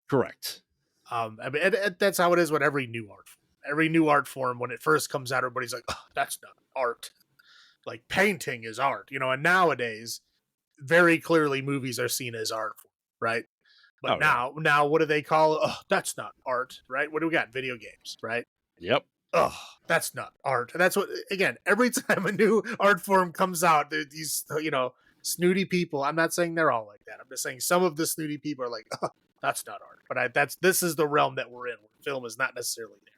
Correct. I mean, that's how it is with every new art form. Every new art form, when it first comes out, everybody's like, "Oh, that's not art." Like painting is art, and nowadays, very clearly, movies are seen as art form, right? But now, what do they call it? Oh, that's not art, right? What do we got? Video games, right? Yep. Oh, that's not art. And that's what, again, every time a new art form comes out, these, snooty people. I'm not saying they're all like that. I'm just saying some of the snooty people are like, oh, that's not art. But this is the realm that we're in, where film is not necessarily there.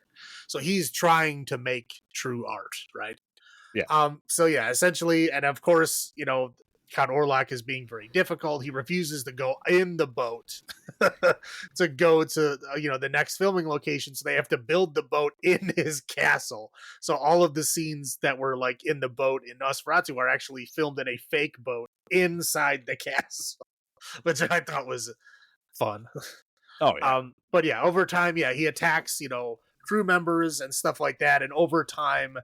So he's trying to make true art, right? Yeah. So yeah, essentially, and of course, Count Orlock is being very difficult. He refuses to go in the boat to go to the next filming location. So they have to build the boat in his castle. So all of the scenes that were like in the boat in Nosferatu are actually filmed in a fake boat inside the castle, which I thought was fun. Oh yeah. But yeah, over time, yeah, he attacks crew members and stuff like that, and over time,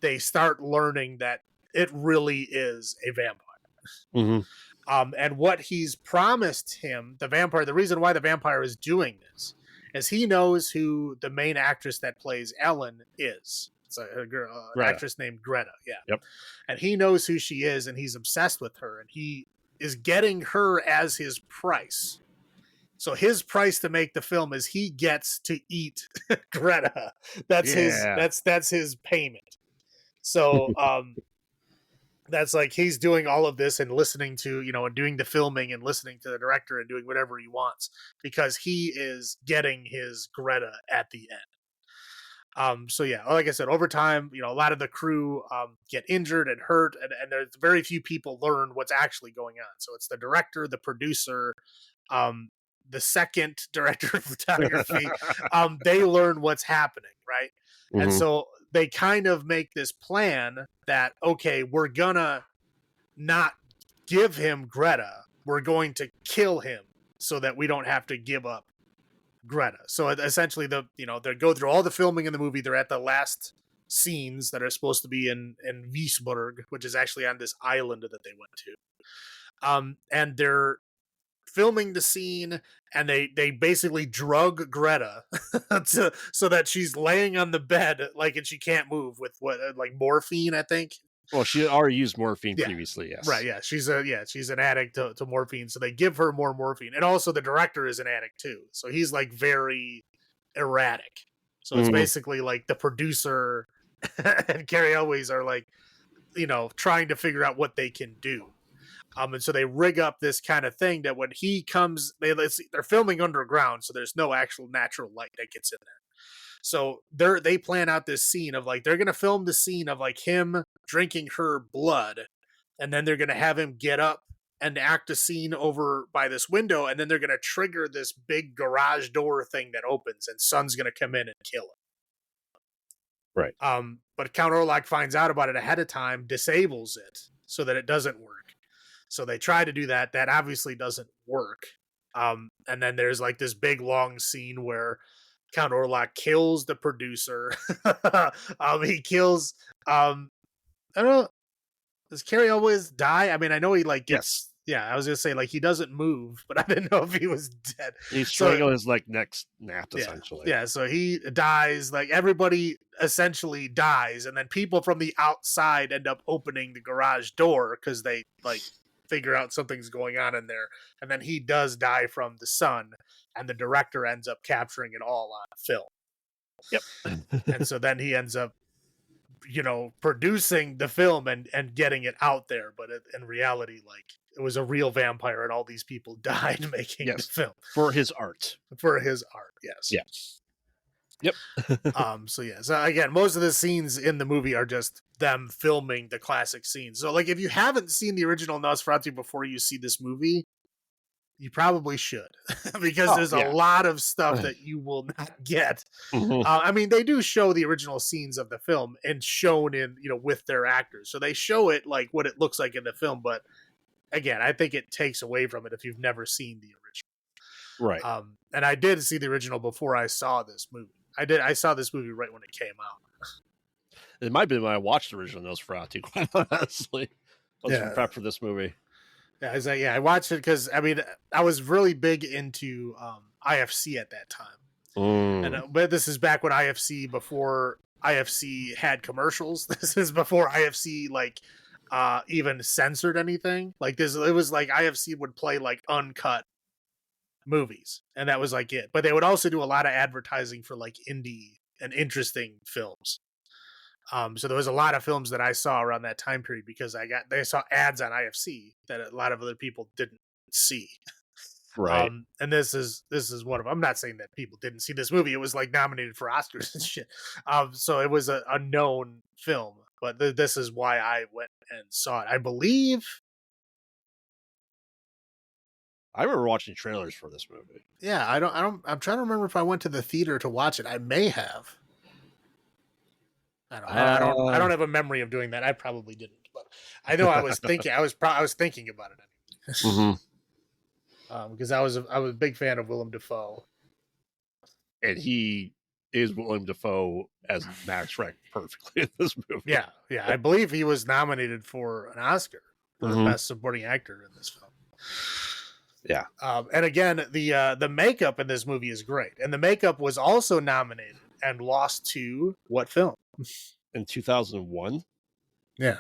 they start learning that it really is a vampire. And what he's promised him, the vampire, the reason why the vampire is doing this is he knows who the main actress that plays Ellen is. It's a girl, actress named Greta. Yeah. Yep. And he knows who she is, and he's obsessed with her, and he is getting her as his price. So his price to make the film is he gets to eat Greta. That's his payment. So that's like he's doing all of this and listening to, and doing the filming and listening to the director and doing whatever he wants because he is getting his Greta at the end. So yeah, like I said, over time, a lot of the crew get injured and hurt, and there's very few people learn what's actually going on. So it's the director, the producer, the second director of photography. They learn what's happening, right? And so they kind of make this plan that, okay, we're gonna not give him Greta. We're going to kill him so that we don't have to give up Greta. So essentially they go through all the filming in the movie. They're at the last scenes that are supposed to be in Wiesburg, which is actually on this island that they went to. And they're filming the scene, and they basically drug Greta so that she's laying on the bed and she can't move with morphine, I think. Well, she had already used morphine previously, yes. Right, yeah. She's an addict to morphine, so they give her more morphine. And also the director is an addict too. So he's very erratic. So it's basically like the producer and Carrie Elways are trying to figure out what they can do. And so they rig up this kind of thing that when he comes, they're filming underground, so there's no actual natural light that gets in there. So they plan out this scene of they're gonna film the scene of him drinking her blood, and then they're gonna have him get up and act a scene over by this window, and then they're gonna trigger this big garage door thing that opens, and Sun's gonna come in and kill him. Right. But Count Orlock finds out about it ahead of time, disables it so that it doesn't work. So they try to do that. That obviously doesn't work. And then there's this big long scene where Count Orlock kills the producer. He kills, I don't know. Does Carrie always die? I mean, I know he gets, yes. Yeah, I was going to say he doesn't move, but I didn't know if he was dead. He's strangled his neck snapped essentially. Yeah. So he dies. Everybody essentially dies. And then people from the outside end up opening the garage door because they figure out something's going on in there, and then he does die from the sun, and the director ends up capturing it all on film. Yep. And so then he ends up producing the film and getting it out there, but in reality it was a real vampire and all these people died making the film for his art. Yes. Yeah. Yep. So again, most of the scenes in the movie are just them filming the classic scenes. So if you haven't seen the original Nosferatu before you see this movie, you probably should because there's a lot of stuff that you will not get. I mean, they do show the original scenes of the film and shown in, with their actors. So they show it what it looks like in the film. But again, I think it takes away from it if you've never seen the original. Right. And I did see the original before I saw this movie. I saw this movie right when it came out. It might be when I watched the original Nosferatu, quite honestly. I was prepped for this movie. Yeah, I watched it because, I mean, I was really big into IFC at that time. But this is back when before IFC had commercials. This is before IFC, even censored anything. It was IFC would play, uncut movies, and that was it. But they would also do a lot of advertising for indie and interesting films. So there was a lot of films that I saw around that time period because they saw ads on IFC that a lot of other people didn't see. Right. And this is one of. I'm not saying that people didn't see this movie. It was like nominated for Oscars and shit. So it was a known film, but this is why I went and saw it. I believe. I remember watching trailers for this movie. Yeah, I don't. I'm trying to remember if I went to the theater to watch it. I may have. I don't have a memory of doing that. I probably didn't, but I know I was thinking. I was thinking about it anyway. Because I was a big fan of Willem Dafoe, and he is Willem Dafoe as Max Schreck perfectly in this movie. Yeah. I believe he was nominated for an Oscar for best supporting actor in this film. Yeah. And again, the makeup in this movie is great, and the makeup was also nominated and lost to what film? In 2001. Yeah.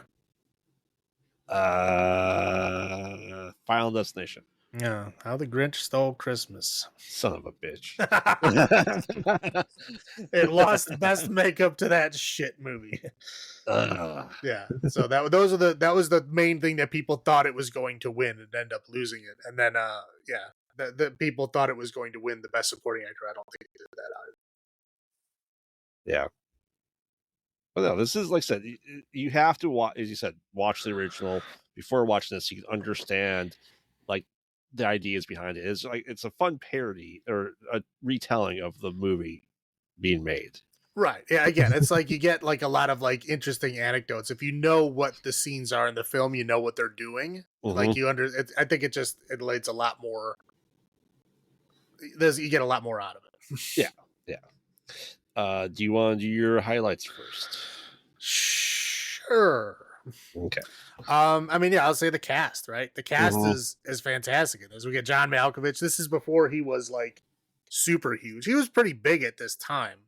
Final Destination. Yeah. How the Grinch Stole Christmas. Son of a bitch. It lost best makeup to that shit movie. Yeah. So that was the main thing that people thought it was going to win and end up losing it. And then the people thought it was going to win the best supporting actor. I don't think it did that either. Yeah. But no, this is, like I said, you have to watch, as you said, watch the original before watching this. You can understand like the ideas behind it. It's a fun parody or a retelling of the movie being made. Right. Yeah. Again, it's like you get like a lot of like interesting anecdotes. If you know what the scenes are in the film, you know what they're doing. Like I think it lays a lot more. You get a lot more out of it. Yeah. Do you want to do your highlights first? Sure. Okay. I mean, yeah, I'll say the cast, right? The cast is fantastic in this. We get John Malkovich. This is before he was like super huge. He was pretty big at this time.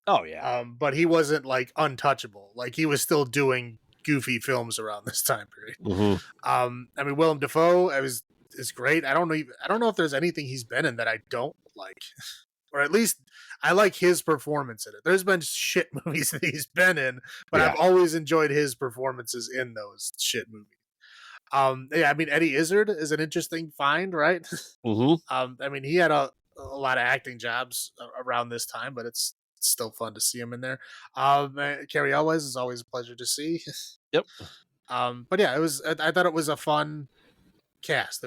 Oh yeah. But he wasn't like untouchable. Like he was still doing goofy films around this time period. I mean, Willem Dafoe is great. I don't know if there's anything he's been in that I don't like. Or at least I like his performance in it. There's been shit movies that he's been in, but I've always enjoyed his performances in those shit movies. I mean, Eddie Izzard is an interesting find, right? I mean, he had a lot of acting jobs around this time, but it's still fun to see him in there. Carrie Elwes is always a pleasure to see. Yep. But yeah, I thought it was a fun cast.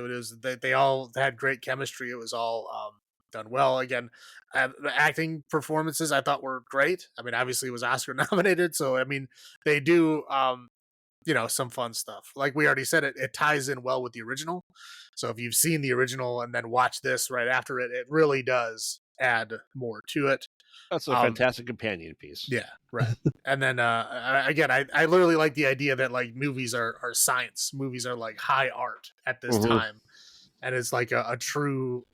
They all had great chemistry. It was all done well. Again, the acting performances I thought were great. I mean, obviously it was Oscar nominated, so I mean they do some fun stuff. Like we already said, it ties in well with the original. So if you've seen the original and then watch this right after it, it really does add more to it. That's a fantastic companion piece. Yeah, right. And then again, I literally like the idea that like movies are science. Movies are like high art at this time. And it's like a true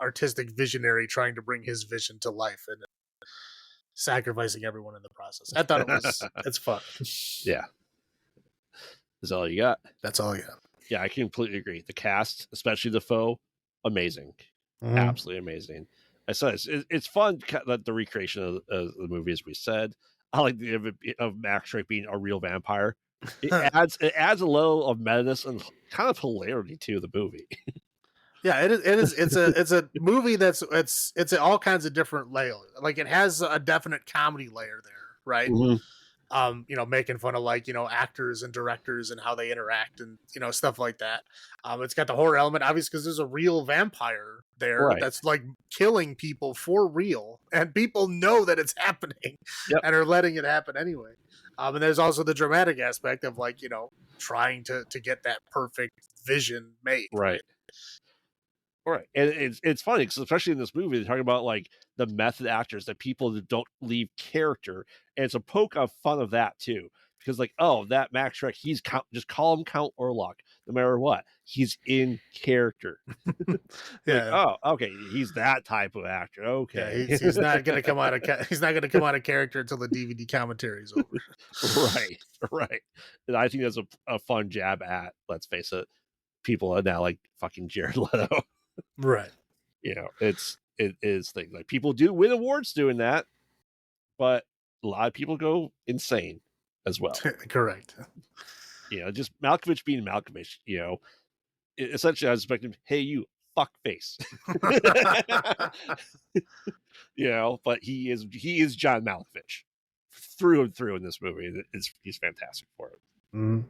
artistic visionary trying to bring his vision to life and sacrificing everyone in the process. I thought it's fun. Yeah. Is that all you got? That's all I got. Yeah, I completely agree. The cast, especially Defoe, amazing. Absolutely amazing. I said it's fun, the recreation of the movie, as we said. I like the of Max Schreck being a real vampire. It adds a level of madness and kind of hilarity to the movie. Yeah, it is. It's a movie that's it's all kinds of different layers. Like it has a definite comedy layer there, right? Making fun of like actors and directors and how they interact and stuff like that. It's got the horror element, obviously, because there's a real vampire there that's like killing people for real, and people know that it's happening and are letting it happen anyway. And there's also the dramatic aspect of like trying to get that perfect vision made. Right. And it's funny because especially in this movie, they're talking about like the method actors, that people that don't leave character, and it's a poke of fun of that too. Because like, oh, that Max Schreck, just call him Count Orlock, no matter what, he's in character. Yeah. Like, oh, okay, he's that type of actor. Okay, yeah, he's not going to come out of character until the DVD commentary is over. Right. And I think that's a fun jab at, let's face it, people are now like fucking Jared Leto. Right. It is things like people do win awards doing that, but a lot of people go insane as well. Correct. Just Malkovich being Malkovich, essentially I was expecting, hey, you fuck face. But he is John Malkovich through and through in this movie. He's fantastic for it. Mm.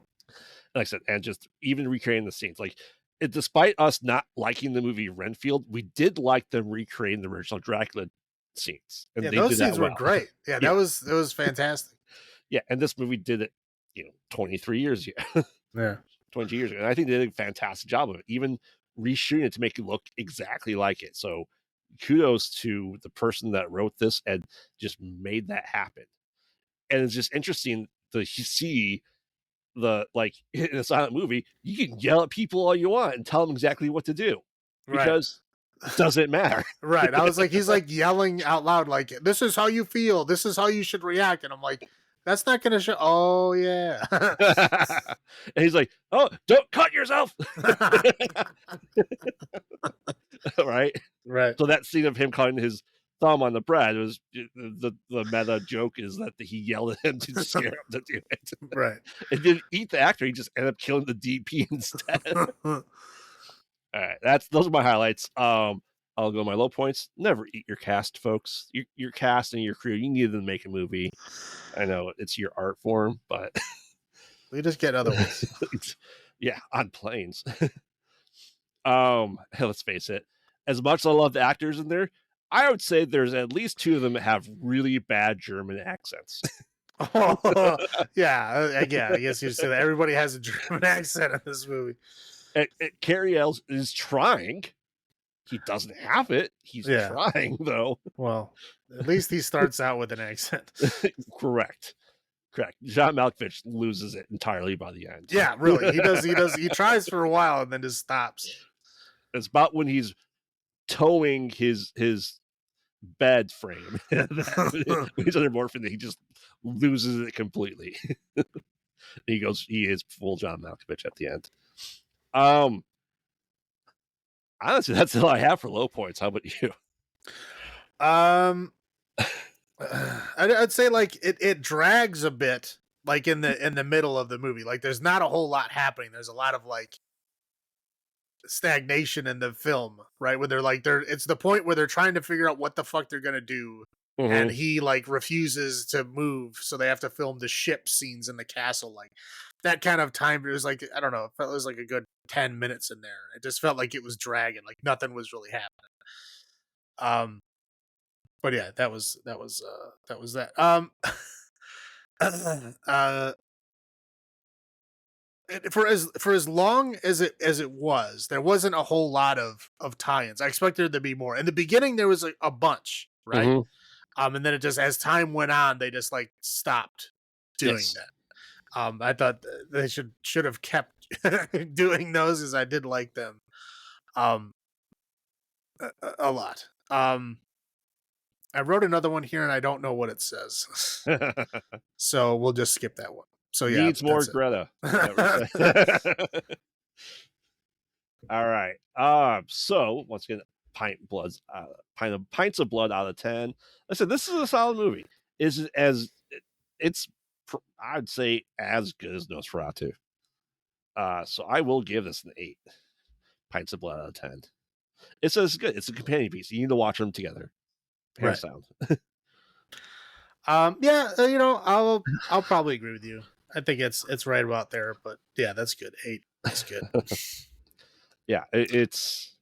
Like I said, and just even recreating the scenes, despite us not liking the movie Renfield, we did like them recreating the original Dracula scenes, and they those did scenes that well. were great. Yeah, that was fantastic. Yeah, and this movie did it, 23 years ago. Yeah, 22 years ago, and I think they did a fantastic job of it, even reshooting it to make it look exactly like it. So kudos to the person that wrote this and just made that happen. And it's just interesting to see in a silent movie, you can yell at people all you want and tell them exactly what to do because it doesn't matter. Right. I was like, he's like yelling out loud, like, this is how you feel. This is how you should react. And I'm like, that's not going to show. Oh, yeah. And he's like, oh, don't cut yourself. Right. So that scene of him cutting his thumb on the bread was the meta joke is that he yelled at him to scare him to do it. Right. And didn't eat the actor. He just ended up killing the DP instead. All right. Those are my highlights. I'll go my low points. Never eat your cast, folks. Your cast and your crew, you need them to make a movie. I know it's your art form, but we just get other ones. Yeah, on planes. Let's face it. As much as I love the actors in there, I would say there's at least two of them that have really bad German accents. Yeah, I guess you say that. Everybody has a German accent in this movie. Cary Elwes is trying. He doesn't have it. He's trying, though. Well, at least he starts out with an accent. Correct. John Malkovich loses it entirely by the end. Yeah, really. He does. He tries for a while and then just stops. It's about when he's towing his bed frame. When he's under morphine, he just loses it completely. He is full John Malkovich at the end. Honestly, that's all I have for low points. How about you? I'd say like it drags a bit, like in the middle of the movie. Like there's not a whole lot happening. There's a lot of like stagnation in the film, right? When it's the point where they're trying to figure out what the fuck they're gonna do, and he like refuses to move, so they have to film the ship scenes in the castle. Like that kind of time, it was like, I don't know, it was like a good 10 minutes in there. It just felt like it was dragging, like nothing was really happening. But yeah, that was that. For as long as it was, there wasn't a whole lot of tie-ins. I expected there to be more. In the beginning, there was a bunch, right? And then it just, as time went on, they just like stopped doing that. I thought they should have kept doing those, as I did like them a lot. I wrote another one here and I don't know what it says. So we'll just skip that one. So yeah, needs more Greta. All right. So once again, pints of blood out of 10. I said this is a solid movie. It's I'd say as good as Nosferatu. So I will give this an 8 pints of blood out of 10. It's good. It's a companion piece. You need to watch them together. Hands down. I'll probably agree with you. I think it's right about there, but yeah, that's good. 8. That's good. Yeah, it's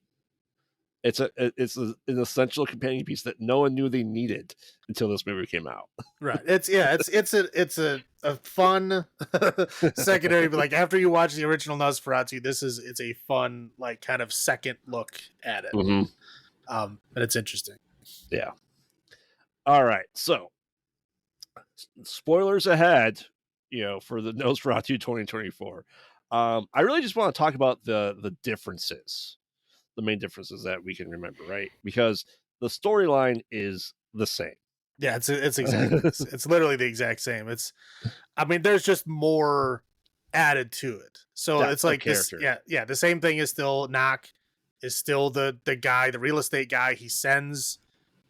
an essential companion piece that no one knew they needed until this movie came out. Right. It's a fun secondary, but like after you watch the original Nosferatu, it's a fun like kind of second look at it. And it's interesting. Yeah. All right. So spoilers ahead, for the Nosferatu 2024. I really just want to talk about the differences, the main differences that we can remember, right? Because the storyline is the same. Yeah, it's exactly it's literally the exact same. There's just more added to it. So it's like this, the same thing is still Knock is still the guy, the real estate guy. He sends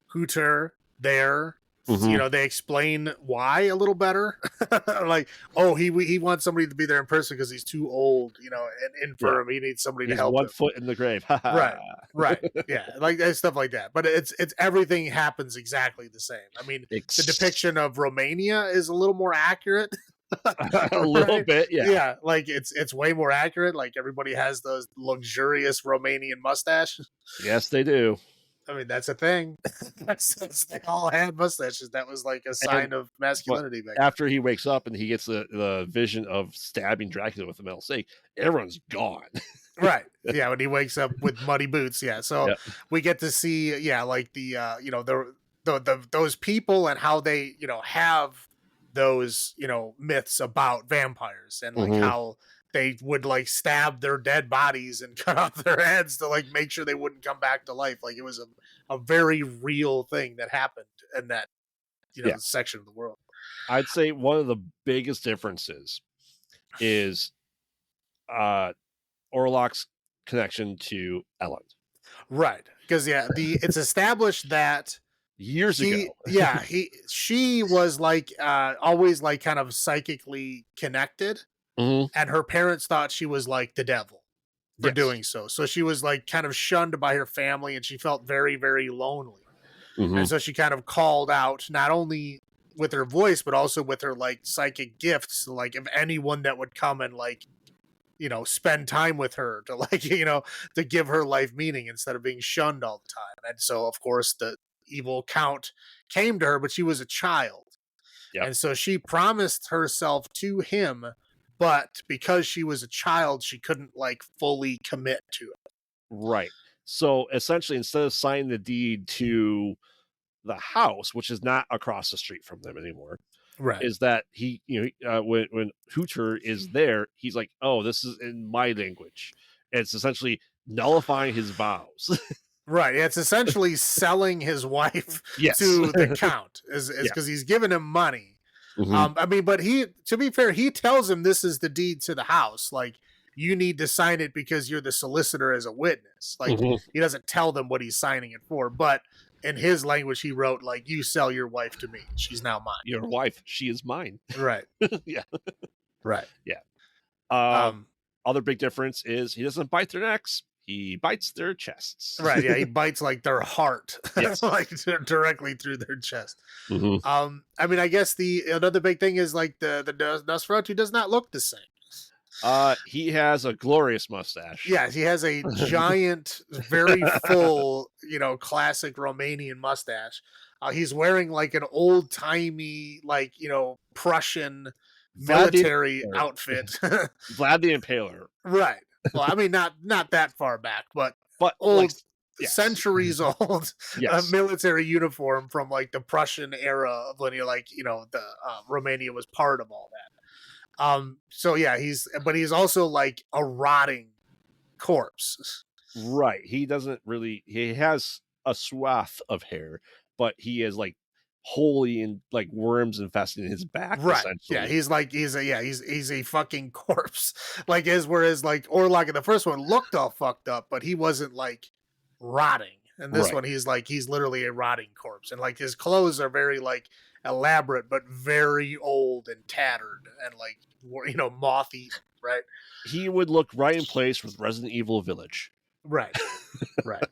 Hooter there You know, they explain why a little better. Like, oh, he wants somebody to be there in person because he's too old, you know, and infirm. He needs somebody to He's help 1 him. foot in the grave. Right. Yeah, like stuff like that. But it's everything happens exactly the same. I mean, the depiction of Romania is a little more accurate. A little bit, yeah. Yeah, like it's way more accurate. Like everybody has those luxurious Romanian mustache. Yes, they do. I mean, that's a thing. They all had mustaches. That was like a sign of masculinity back then. After he wakes up and he gets the vision of stabbing Dracula with a metal stake, everyone's gone. Right. Yeah, when he wakes up with muddy boots. Yeah. So we get to see, like the you know, the those people and how they, you know, have those, you know, myths about vampires and like how they would like stab their dead bodies and cut off their heads to like make sure they wouldn't come back to life. Like it was a very real thing that happened in that, you know, section of the world. I'd say one of the biggest differences is Orlock's connection to Ellen. Right. Because it's established that years ago. She was like always like kind of psychically connected. And her parents thought she was like the devil for doing so. So she was like kind of shunned by her family and she felt very, very lonely. And so she kind of called out not only with her voice, but also with her like psychic gifts, like if anyone that would come and like, you know, spend time with her to like, you know, to give her life meaning instead of being shunned all the time. And so of course the evil Count came to her, but she was a child. And so she promised herself to him, but because she was a child, she couldn't like fully commit to it. Right. So essentially, instead of signing the deed to the house, which is not across the street from them anymore, is that he, you know, when Hooter is there, he's like, oh, this is in my language. And it's essentially nullifying his vows. Right. It's essentially selling his wife to the Count is because he's giving him money. I mean, but to be fair, he tells him this is the deed to the house. Like, you need to sign it because you're the solicitor as a witness. Like, he doesn't tell them what he's signing it for, but in his language, he wrote, like, you sell your wife to me. She's now mine. Your wife. She is mine. Right. Yeah. Right. Yeah. Other big difference is he doesn't bite their necks. He bites their chests. Right. Yeah. He bites like their heart, like directly through their chest. I mean, I guess another big thing is like the Nosferatu does not look the same. He has a glorious mustache. Yeah, he has a giant, very full, you know, classic Romanian mustache. He's wearing like an old timey, like, you know, Prussian military outfit. Vlad the Impaler. Right. Well, I mean, not that far back, but old, like, centuries old military uniform from like the Prussian era of when you're like, you know, the Romania was part of all that. So yeah, he's also like a rotting corpse. Right. He has a swath of hair, but he is like wholly in like worms infesting his back. Right. Yeah. He's a fucking corpse. Like whereas like Orlock in the first one looked all fucked up, but he wasn't like rotting. And this one, he's literally a rotting corpse. And like his clothes are very like elaborate, but very old and tattered and like, you know, moth-eaten, right? He would look right in place with Resident Evil Village. Right. Right.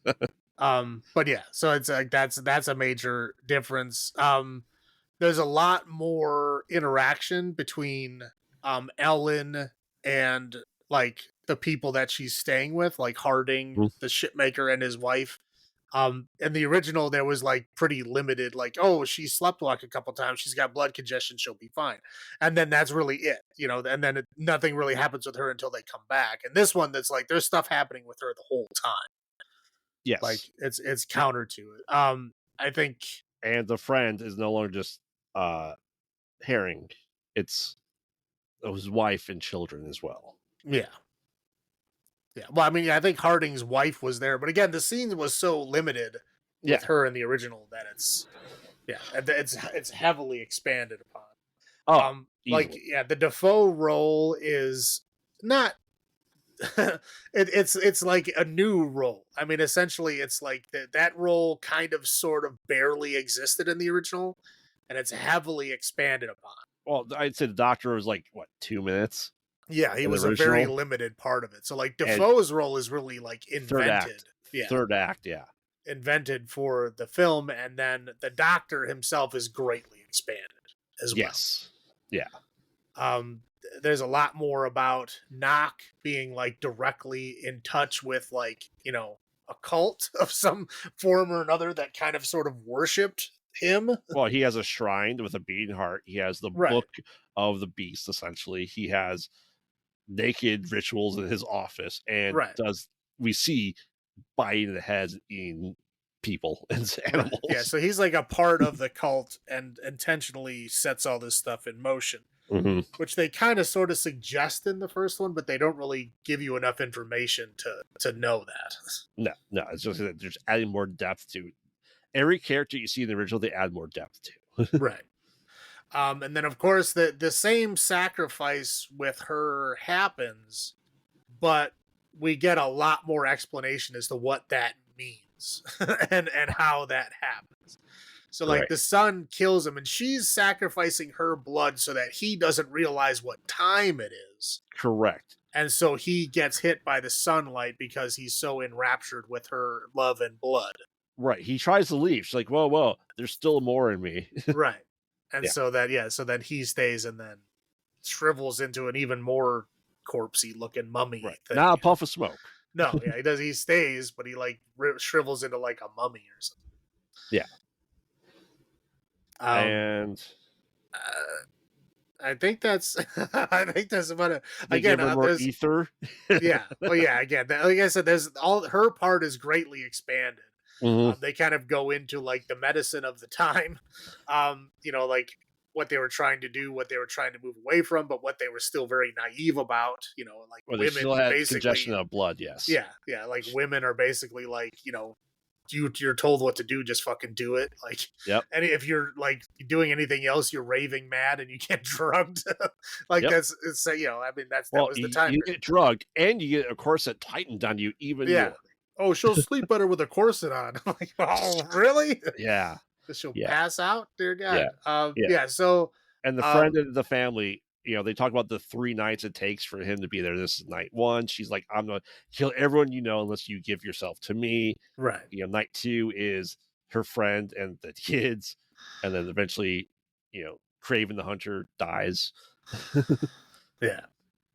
But yeah, so it's like that's a major difference. There's a lot more interaction between Ellen and like the people that she's staying with, like Harding, the shipmaker, and his wife. In the original, there was like pretty limited, like, oh, she sleptwalked a couple times, she's got blood congestion, she'll be fine, and then that's really it, you know. And then nothing really happens with her until they come back. And this one, that's like there's stuff happening with her the whole time. Yes, like it's counter to it. I think, and the friend is no longer just Herring; it's his wife and children as well. Yeah. Yeah, well, I mean, I think Harding's wife was there, but again, the scene was so limited with her in the original that it's heavily expanded upon. The Defoe role is not. It's like a new role. I mean, essentially, it's like that role kind of sort of barely existed in the original. and it's heavily expanded upon. Well, I'd say the Doctor was like, what, 2 minutes? Yeah, he in the was a very original? limited part of it. So like And Defoe's role is really like third invented. act. Yeah. Third act, yeah. Invented for the film, and then the Doctor himself is greatly expanded as well. Yes. Yeah. There's a lot more about Knock being like directly in touch with like, you know, a cult of some form or another that kind of sort of worshipped him. Well, he has a shrine with a beating heart. He has the Right. book of the beast, essentially. He has naked rituals in his office, and Right. we see biting the heads and eating people and animals. Yeah, so he's like a part of the cult and intentionally sets all this stuff in motion, which they kind of sort of suggest in the first one, but they don't really give you enough information to know that. No, it's just that there's adding more depth to every character you see in the original. They add more depth to. Right. And then of course the same sacrifice with her happens, but we get a lot more explanation as to what that means and how that happens. So like Right. the son kills him, and she's sacrificing her blood so that he doesn't realize what time it is. Correct. And so he gets hit by the sunlight because he's so enraptured with her love and blood. Right. He tries to leave. She's like, whoa, there's still more in me. Right. And Yeah. so then he stays and then shrivels into an even more corpsey looking mummy thing. Not a puff of smoke. No, yeah, he does. He stays, but he like shrivels into like a mummy or something. Yeah. And I think that's about it. they Again, give her more there's ether. yeah. Well, yeah. Again, like I said, there's all her part is greatly expanded. They kind of go into like the medicine of the time, you know, like what they were trying to do, what they were trying to move away from, but what they were still very naive about, you know, like Or they women still had basically congestion of blood, yes. yeah, like women are basically like, you know, you're told what to do, just fucking do it. Like, Yep. and if you're like doing anything else, you're raving mad and you get drugged. Like it's you know, I mean that was the time. You get drugged and you get a corset tightened on you even more. Oh, she'll sleep better with a corset on. I'm like, oh, really? Yeah. She'll pass out, dear God. Yeah. So and the friend of the family, you know, they talk about the 3 nights it takes for him to be there. This is night 1. She's like, I'm gonna kill everyone you know unless you give yourself to me. Right. You know, night 2 is her friend and the kids, and then eventually, you know, Craven the Hunter dies. Yeah.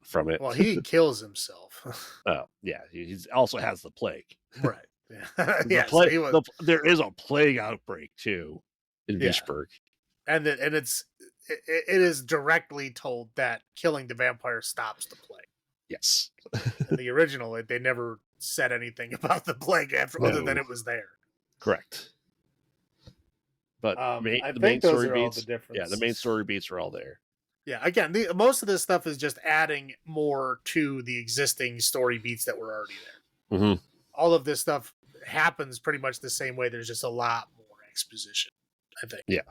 From it. Well, he kills himself. Oh, yeah. He also has the plague. Right. Yeah. There is a plague outbreak too in Vicksburg. And it is directly told that killing the vampire stops the plague. Yes. In the original, they never said anything about the plague other than it was there. Correct. But the main story beats. Yeah, the main story beats are all there. Yeah, again, most of this stuff is just adding more to the existing story beats that were already there. All of this stuff happens pretty much the same way. There's just a lot more exposition, I think. Yeah.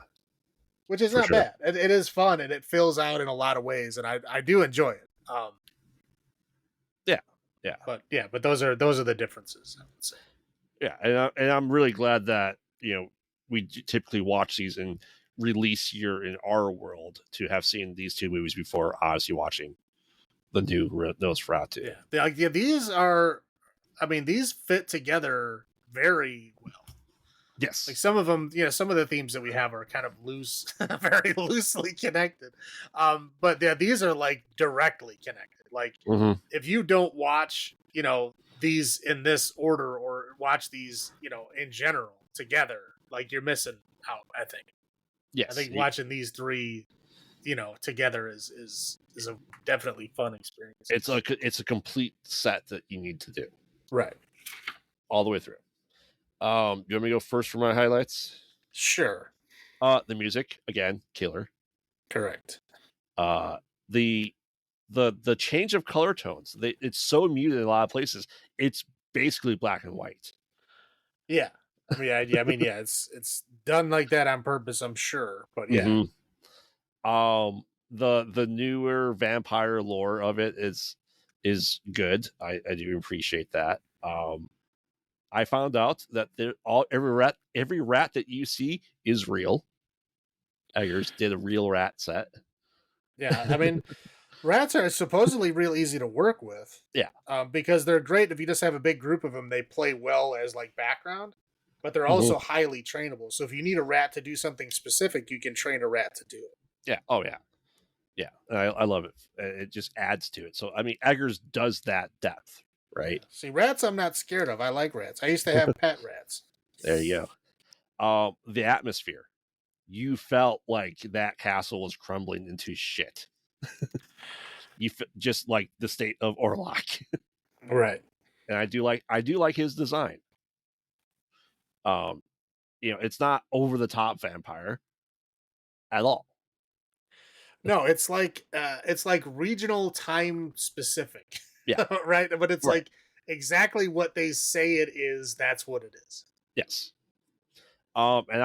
Which is not bad. It is fun, and it fills out in a lot of ways, and I do enjoy it. Yeah. But those are the differences, I would say. Yeah, and I'm really glad that, you know, we typically watch these in release year in our world to have seen these 2 movies before obviously watching the new Nosferatu. Yeah, these are, I mean, these fit together very well. Yes. Like some of them, you know, some of the themes that we have are kind of loose, very loosely connected. But yeah, these are like directly connected. Like if you don't watch, you know, these in this order or watch these, you know, in general together, like you're missing out, I think. Yes. I think watching these 3, you know, together is a definitely fun experience. It's a complete set that you need to do. Right. All the way through. You want me to go first for my highlights? Sure. The music, again, killer. Correct. The change of color tones. It's so muted in a lot of places. It's basically black and white. Yeah. I mean, it's done like that on purpose, I'm sure. But yeah. The newer vampire lore of it is good. I do appreciate that. I found out that every rat that you see is real. Eggers did a real rat set. Yeah, I mean, rats are supposedly real easy to work with. Yeah. Because they're great if you just have a big group of them. They play well as like background, but they're also highly trainable. So if you need a rat to do something specific, you can train a rat to do it. Yeah. Oh yeah. Yeah. I love it. It just adds to it. So I mean, Eggers does that depth, right? Yeah. See, rats I'm not scared of. I like rats. I used to have pet rats. There you go. The atmosphere. You felt like that castle was crumbling into shit. Just like the state of Orlock. Right. And I do like his design. It's not over the top vampire at all. No, it's like regional time specific. Yeah. Right? But it's Right. like exactly what they say it is, that's what it is. Yes. And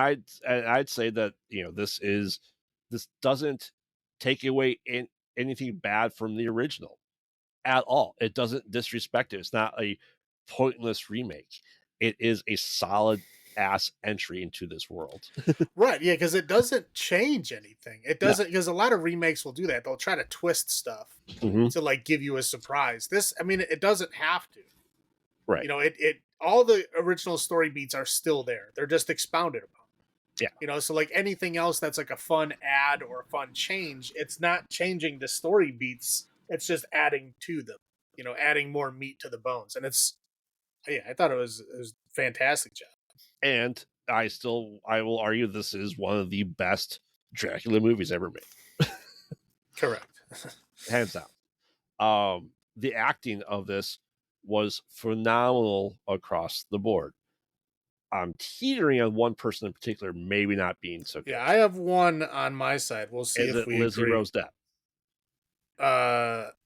I'd say that, this doesn't take away anything bad from the original at all. It doesn't disrespect it. It's not a pointless remake. It is a solid ass entry into this world. Right, yeah, because it doesn't change anything. It doesn't, because a lot of remakes will do that. They'll try to twist stuff to like give you a surprise. This, I mean, it doesn't have to. Right. It all the original story beats are still there. They're just expounded upon. Yeah. So like anything else that's like a fun add or a fun change, it's not changing the story beats. It's just adding to them. Adding more meat to the bones. And I thought it was a fantastic job. And I will argue this is one of the best Dracula movies ever made. Correct. Hands down. The acting of this was phenomenal across the board. I'm teetering on one person in particular, maybe not being so good. Yeah, I have one on my side. We'll see if we Lizzie agree. Rose Depp.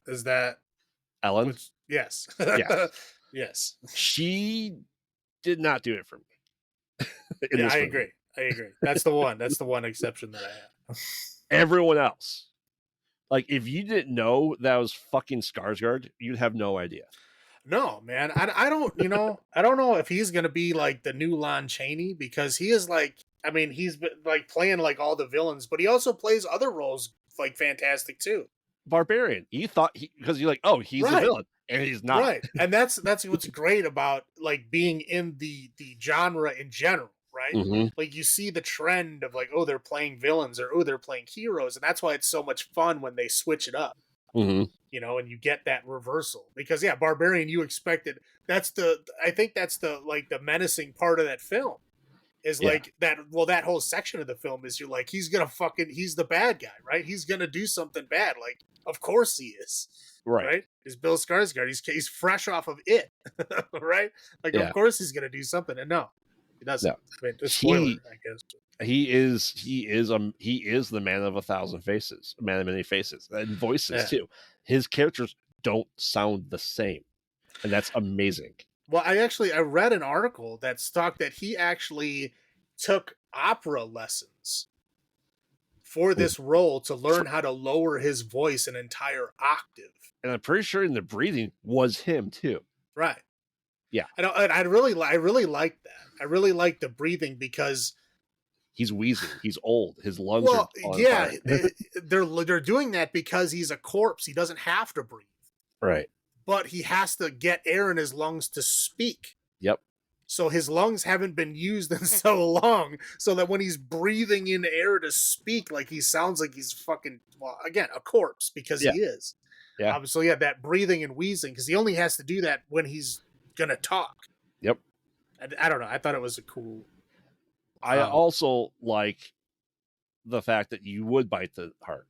Is that Ellen? Yes. Yes. Yes. She did not do it for me. Yeah, I agree. That's the one. That's the one exception that I have. Everyone else, like, if you didn't know that was fucking Skarsgård, you'd have no idea. No, man. I don't, I don't know if he's going to be like the new Lon Chaney, because he is like, I mean, he's been like playing like all the villains, but he also plays other roles like fantastic too. Barbarian. You thought because you're like, oh, he's a villain, and he's not. Right. And that's what's great about like being in the genre in general, right? Mm-hmm. Like you see the trend of like, oh, they're playing villains, or oh, they're playing heroes, and that's why it's so much fun when they switch it up. Mm-hmm. And you get that reversal, because Barbarian, you expected, I think that's the like the menacing part of that film is like that. Well, that whole section of the film is you're like, he's the bad guy, right? He's gonna do something bad. Like, of course he is. Right? Is Bill Skarsgård. He's fresh off of it. Right? Like, of course he's gonna do something. And no, he doesn't. No. I mean, spoiler, I guess. He is the man of 1,000 faces, a man of many faces and voices too. His characters don't sound the same, and that's amazing. Well, I read an article that talked that he actually took opera lessons for this role to learn how to lower his voice an entire octave. And I'm pretty sure in the breathing was him too. Right. Yeah. I really like that. I really like the breathing because he's wheezing. He's old. His lungs are on fire. They're doing that because he's a corpse. He doesn't have to breathe. Right. But he has to get air in his lungs to speak. Yep. So his lungs haven't been used in so long, so that when he's breathing in air to speak, like he sounds like he's fucking, well, again, a corpse, because he is. Yeah. That breathing and wheezing, because he only has to do that when he's gonna talk. Yep. I don't know. I thought it was a cool. I also like the fact that you would bite the heart.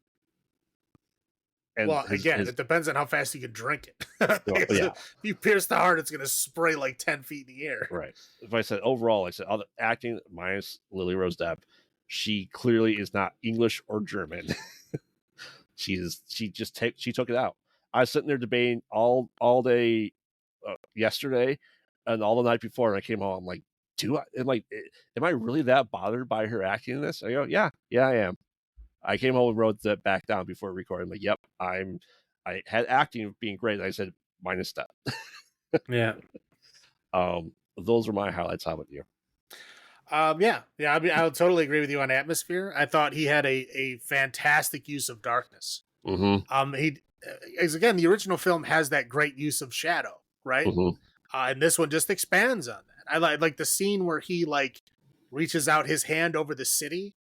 And it depends on how fast you can drink it. If you pierce the heart, it's going to spray like 10 feet in the air. Right. If I said overall, all the acting minus Lily Rose Depp, she clearly is not English or German. She took it out. I was sitting there debating all day yesterday and all the night before, and I came home. I'm like, am I really that bothered by her acting in this? I go, yeah, I am. I came home and wrote that back down before recording. I'm like, yep, I had acting being great. I said minus that. Yeah. Those are my highlights. How about you? Yeah. I mean, I would totally agree with you on atmosphere. I thought he had a fantastic use of darkness. Mm-hmm. He, as again, the original film has that great use of shadow, right? Mm-hmm. And this one just expands on that. I like the scene where he like reaches out his hand over the city,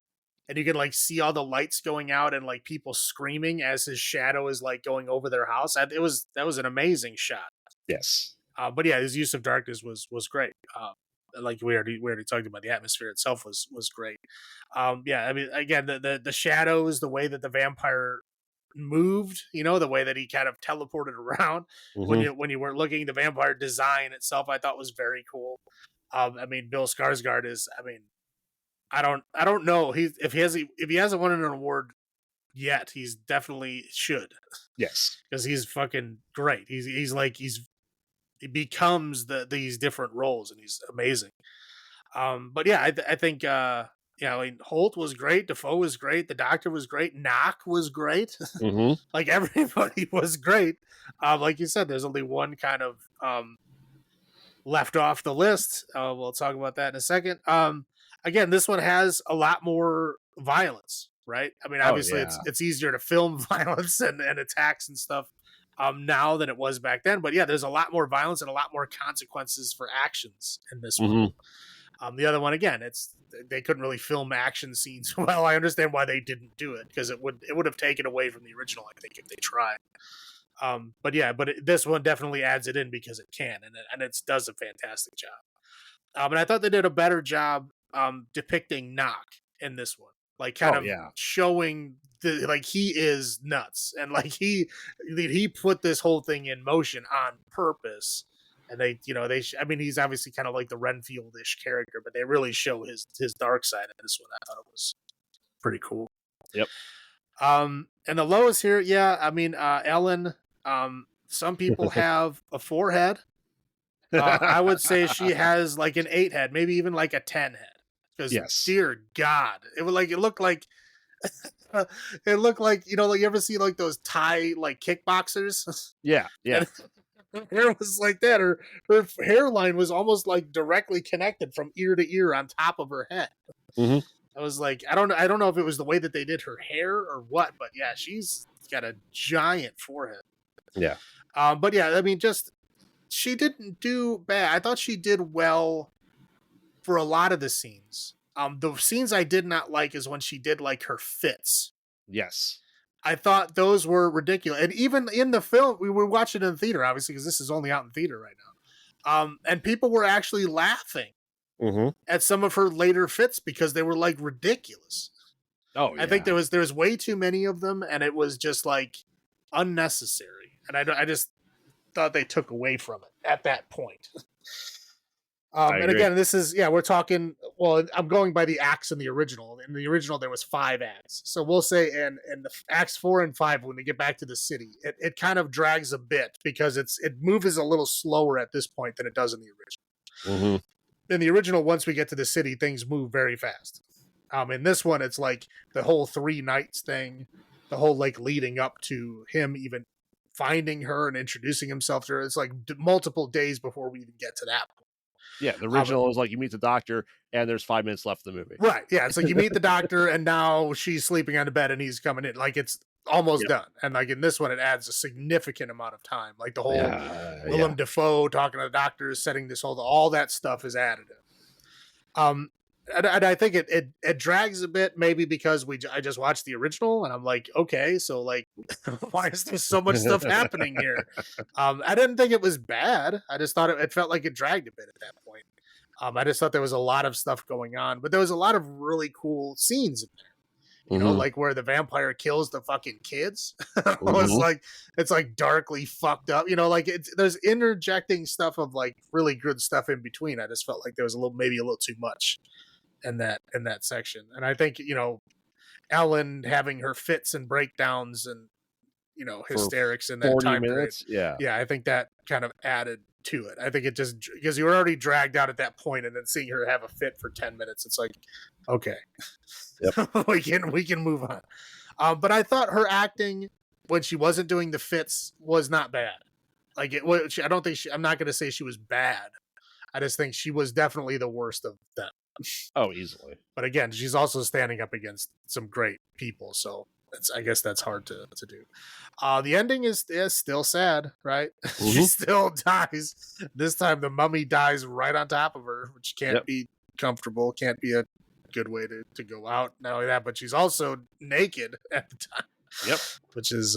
and you can like see all the lights going out and like people screaming as his shadow is like going over their house. That was an amazing shot. Yes. But yeah, his use of darkness was great. Like we already talked about, the atmosphere itself was great. Yeah, I mean, again, the shadows, the way that the vampire moved, the way that he kind of teleported around Mm-hmm. when you weren't looking, the vampire design itself, I thought was very cool. I mean, Bill Skarsgård is, I mean, I don't know if he hasn't won an award yet, he's definitely should, Yes. because he's fucking great. He becomes these different roles, and he's amazing. But yeah, I think yeah, I mean, Holt was great, Defoe was great, the Doctor was great, Knock was great. Mm-hmm. Like everybody was great. Like you said, there's only one kind of left off the list. We'll talk about that in a second. Again, this one has a lot more violence, right? I mean, Oh, obviously, yeah. it's easier to film violence and attacks and stuff now than it was back then. But yeah, there's a lot more violence and a lot more consequences for actions in this one. Mm-hmm. The other one, again, they couldn't really film action scenes well. I understand why they didn't do it, because it would have taken away from the original, I think, if they tried. But yeah, this one definitely adds it in because it can, and it does a fantastic job. And I thought they did a better job depicting Knock in this one, like kind of showing like he is nuts, and like he put this whole thing in motion on purpose. And I mean, he's obviously kind of like the Renfield-ish character, but they really show his dark side in this one. I thought it was pretty cool. Yep. And the lowest here, yeah, I mean, Ellen. Some people have a 4 head. I would say she has like an 8 head, maybe even like a 10 head. Because dear God, it looked like it looked like, like you ever see like those Thai like kickboxers? Yeah. Her hair was like that. Her hairline was almost like directly connected from ear to ear on top of her head. Mm-hmm. I was like, I don't know if it was the way that they did her hair or what, but yeah, she's got a giant forehead. Yeah. But yeah, I mean, she didn't do bad. I thought she did well for a lot of the scenes. The scenes I did not like is when she did like her fits. Yes. I thought those were ridiculous. And even in the film, we were watching it in the theater, obviously, because this is only out in theater right now. And people were actually laughing at some of her later fits because they were like ridiculous. Oh, yeah. I think there was way too many of them, and it was just like unnecessary. And I just thought they took away from it at that point. And again, this is, we're talking, well, I'm going by the acts in the original. In the original, there was 5 acts. So we'll say in the acts 4 and 5, when we get back to the city, it kind of drags a bit because it moves a little slower at this point than it does in the original. Mm-hmm. In the original, once we get to the city, things move very fast. In this one, it's like the whole 3 nights thing, the whole like leading up to him even finding her and introducing himself to her. It's like multiple days before we even get to that point. Yeah, the original is like you meet the doctor and there's 5 minutes left of the movie. Right. Yeah, it's like you meet the doctor and now she's sleeping on the bed and he's coming in. Like it's almost done. And like in this one, it adds a significant amount of time. Like the whole Willem Dafoe talking to the doctor, setting this all that stuff is added in. And I think it drags a bit, maybe because I just watched the original and I'm like, okay, so like, why is there so much stuff happening here? I didn't think it was bad. I just thought it felt like it dragged a bit at that point. I just thought there was a lot of stuff going on, but there was a lot of really cool scenes in there. You know, like where the vampire kills the fucking kids. It's like darkly fucked up. You know, like there's interjecting stuff of like really good stuff in between. I just felt like there was maybe a little too much in that section. And I think, Ellen having her fits and breakdowns and, hysterics in that 40 time minutes. period. Yeah. I think that kind of added to it. I think it just, because you were already dragged out at that point and then seeing her have a fit for 10 minutes, it's like, okay, we can move on. But I thought her acting when she wasn't doing the fits was not bad. Like I don't think I'm not going to say she was bad. I just think she was definitely the worst of them. Oh, easily. But again, she's also standing up against some great people, so I guess that's hard to do. The ending is still sad, right? She still dies. This time the mummy dies right on top of her, which can't be comfortable, can't be a good way to go out. Not only that, but she's also naked at the time. Yep. Which is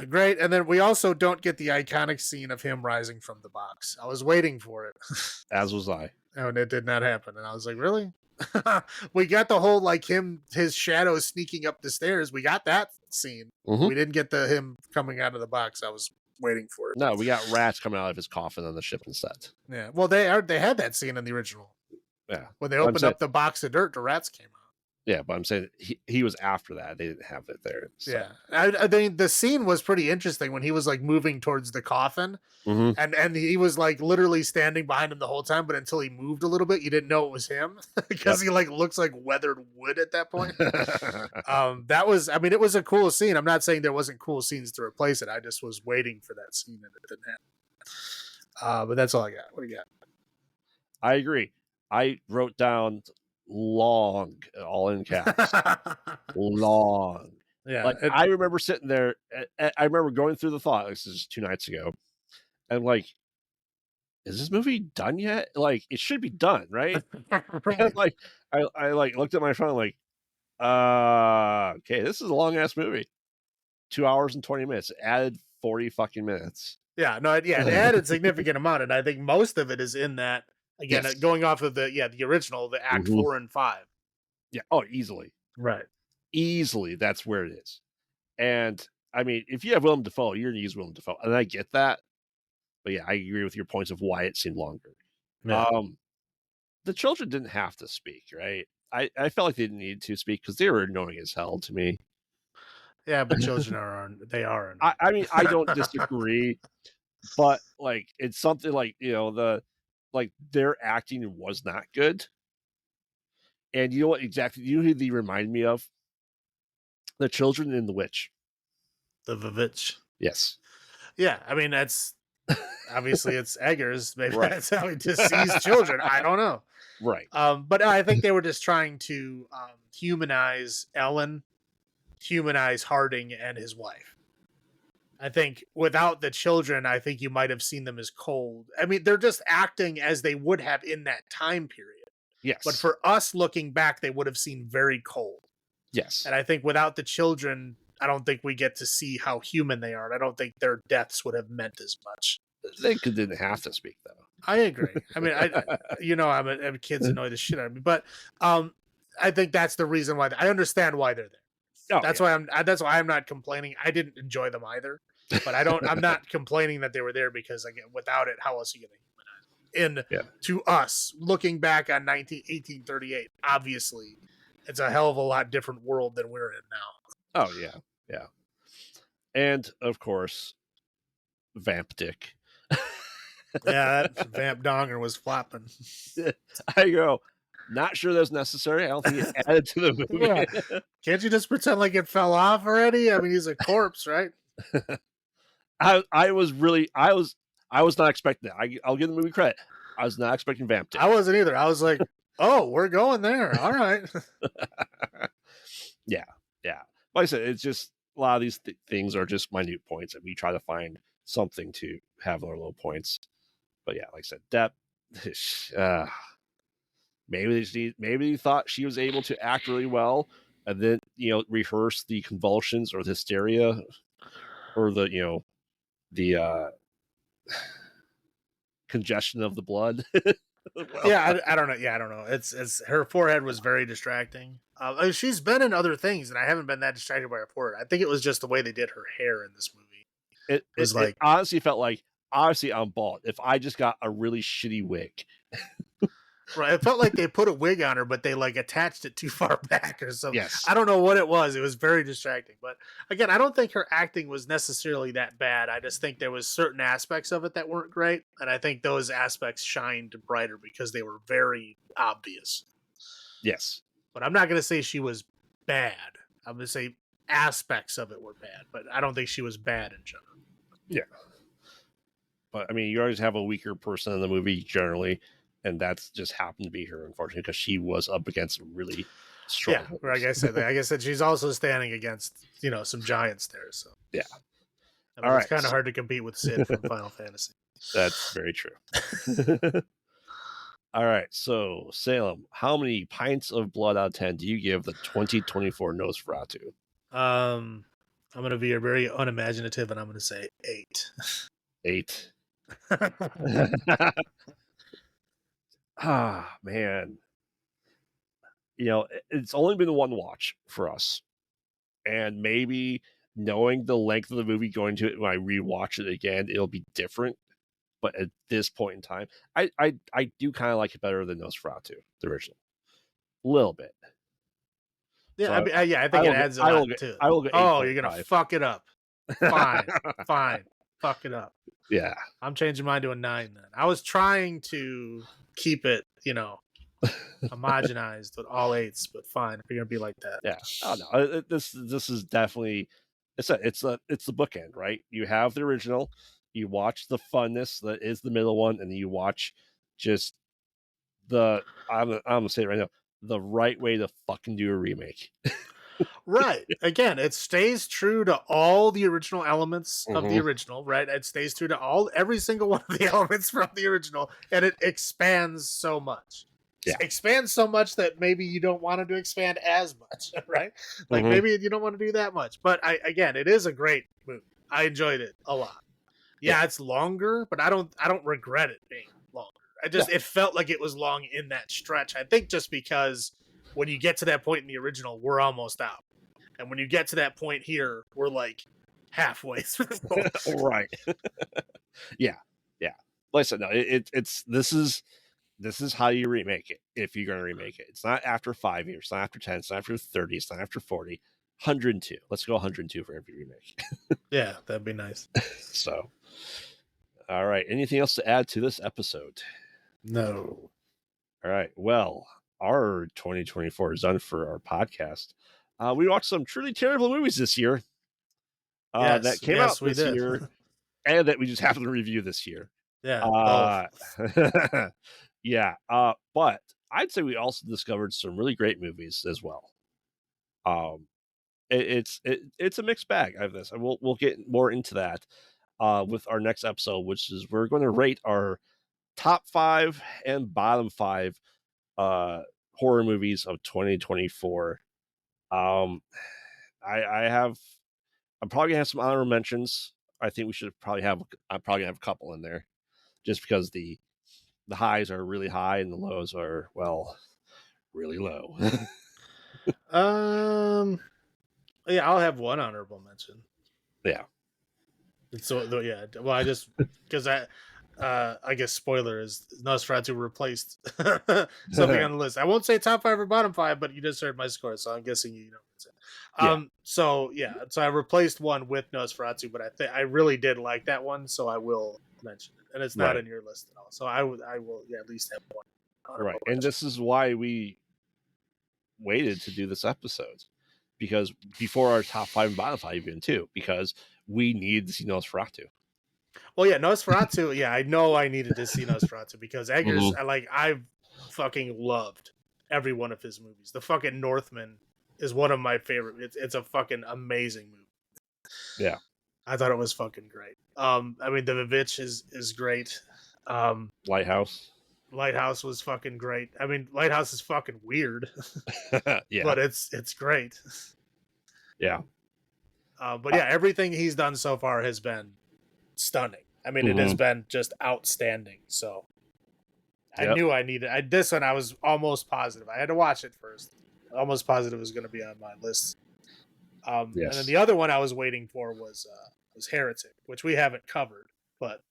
great. And then we also don't get the iconic scene of him rising from the box. I was waiting for it. As was I. And it did not happen. And I was like, really? We got the whole like his shadow sneaking up the stairs. We got that scene. We didn't get him coming out of the box. I was waiting for it. No, we got rats coming out of his coffin on the ship instead. Yeah. Well, they had that scene in the original. Yeah. When they opened up the box of dirt, the rats came out. Yeah, but I'm saying he was after that. They didn't have it there. So. Yeah, I mean the scene was pretty interesting when he was like moving towards the coffin, and he was like literally standing behind him the whole time. But until he moved a little bit, you didn't know it was him because he like looks like weathered wood at that point. That was, I mean, it was a cool scene. I'm not saying there wasn't cool scenes to replace it. I just was waiting for that scene and it didn't happen. But that's all I got. What do you got? I agree. I wrote down long, all in caps. Long. Yeah. Like I remember sitting there. I remember going through the thought. This is 2 nights ago, and like, is this movie done yet? Like, it should be done, right? Like, I like looked at my phone, like, okay, this is a long ass movie. 2 hours and 20 minutes. It added 40 fucking minutes. Yeah. No. Yeah. It added significant amount, and I think most of it is in that. Again, going off of the original, the Act 4 and 5. Yeah. Oh, easily. Right. Easily. That's where it is. And I mean, if you have Willem Dafoe, you're going to use Willem Dafoe. And I get that. But yeah, I agree with your points of why it seemed longer. Yeah. The children didn't have to speak, right? I felt like they didn't need to speak because they were annoying as hell to me. Yeah, but children are annoying. I mean, I don't disagree. But like, it's something like, you know, their acting was not good. And you know what exactly, you know who they remind me of? The children in The Witch. The Witch. Yes. Yeah, I mean, that's obviously it's Eggers. Maybe that's how he just sees children. I don't know. Right. But I think they were just trying to humanize Ellen, humanize Harding and his wife. I think without the children, I think you might have seen them as cold. I mean, they're just acting as they would have in that time period. Yes. But for us looking back, they would have seemed very cold. Yes. And I think without the children, I don't think we get to see how human they are. And I don't think their deaths would have meant as much. They didn't have to speak, though. I agree. I mean, I'm kids annoy the shit out of me. But I think that's the reason why. I understand why they're there. Oh, that's why I'm not complaining. I didn't enjoy them either, but I'm not complaining that they were there because again, without it, how else are you going to humanize? And to us, looking back on 1838, obviously, it's a hell of a lot different world than we're in now. Oh yeah, yeah, and of course, Vamp Dick. Yeah, that Vamp Donger was flopping. I go. Not sure that's necessary. I don't think it added to the movie. Yeah. Can't you just pretend like it fell off already? I mean, he's a corpse, right? I was not expecting that. I'll give the movie credit. I was not expecting Vamp Dick. I wasn't either. I was like, oh, we're going there. All right. Yeah. Like I said, it's just a lot of these things are just minute points, and we try to find something to have our low points. But yeah, like I said, depth. Maybe they thought she was able to act really well, and then rehearse the convulsions or the hysteria, or the congestion of the blood. Yeah, I don't know. Yeah, I don't know. It's her forehead was very distracting. She's been in other things, and I haven't been that distracted by her forehead. I think it was just the way they did her hair in this movie. It honestly felt like, obviously I'm bald. If I just got a really shitty wig. Right, it felt like they put a wig on her, but they like attached it too far back or something. Yes. I don't know what it was. It was very distracting. But again, I don't think her acting was necessarily that bad. I just think there was certain aspects of it that weren't great, and I think those aspects shined brighter because they were very obvious. Yes. But I'm not going to say she was bad. I'm going to say aspects of it were bad, but I don't think she was bad in general. Yeah. But I mean, you always have a weaker person in the movie generally. and that's just happened to be her, unfortunately, because she was up against really strong. Yeah, like I said, she's also standing against some giants there. So yeah, I mean, all it's right, kind of hard to compete with Sid from Final Fantasy. that's very true. All right, so Salem, how many pints of blood out of 10 do you give the 2024 Nosferatu? I'm gonna be very unimaginative, and I'm gonna say 8. 8. Ah, man. It's only been one watch for us. And maybe knowing the length of the movie going to it when I rewatch it again, it'll be different. But at this point in time, I do kind of like it better than Nosferatu, the original. A little bit. Yeah, So I mean, I think it adds a lot to it. I will get Oh, you're gonna 8.5. fuck it up. Fine, fine, fuck it up. Yeah. I'm changing mine to a 9 then. I was trying to keep it, homogenized with all 8s, but fine, if you're gonna be like that. Yeah. I don't know. This is definitely it's the bookend, right? You have the original, you watch the funness that is the middle one, and then you watch just I'm gonna say it right now, the right way to fucking do a remake. Right. Again, it stays true to all the original elements of the Mhm. original, right? It stays true to every single one of the elements from the original, and it expands so much. Yeah. Expands so much that maybe you don't want it to expand as much, right? Like Mhm. maybe you don't want to do that much. But again, it is a great movie. I enjoyed it a lot. Yeah, it's longer, but I don't regret it being longer. It felt like it was long in that stretch. I think just because when you get to that point in the original, we're almost out. And when you get to that point here, we're like halfway through. Right. Yeah. Like I said, no, this is how you remake it if you're going to remake it. It's not after 5 years, it's not after 10, it's not after 30, it's not after 40. 102. Let's go 102 for every remake. Yeah, that'd be nice. So, all right. Anything else to add to this episode? No. All right. Well, our 2024 is done for our podcast. We watched some truly terrible movies this year that came out this year and that we just happened to review this year. Yeah. Yeah. But I'd say we also discovered some really great movies as well. It's a mixed bag of this, and we'll get more into that with our next episode, which is we're going to rate our top 5 and bottom 5 horror movies of 2024. I'm probably gonna have some honorable mentions. I think we should I'm probably gonna have a couple in there, just because the highs are really high and the lows are really low. Yeah, I'll have one honorable mention. Yeah. So yeah, well, I just because I guess spoiler is Nosferatu replaced something on the list. I won't say top 5 or bottom 5, but you just heard my score, so I'm guessing you know what's it. So I replaced one with Nosferatu, but I really did like that one, so I will mention it, and it's not in your list at all. So I will at least have one. Right, and this is why we waited to do this episode, because before our top 5 and bottom 5 even too, because we need to see Nosferatu. Well, yeah, Nosferatu. Yeah, I know I needed to see Nosferatu because Eggers. I've fucking loved every one of his movies. The fucking Northman is one of my favorite. It's a fucking amazing movie. Yeah, I thought it was fucking great. I mean, the Vivitch is great. Lighthouse was fucking great. I mean, Lighthouse is fucking weird. Yeah, but it's great. Yeah. But yeah, everything he's done so far has been stunning. I mean, it has been just outstanding. So I knew I needed this one. I was almost positive. I had to watch it first. Almost positive it was going to be on my list. And then the other one I was waiting for was Heretic, which we haven't covered, but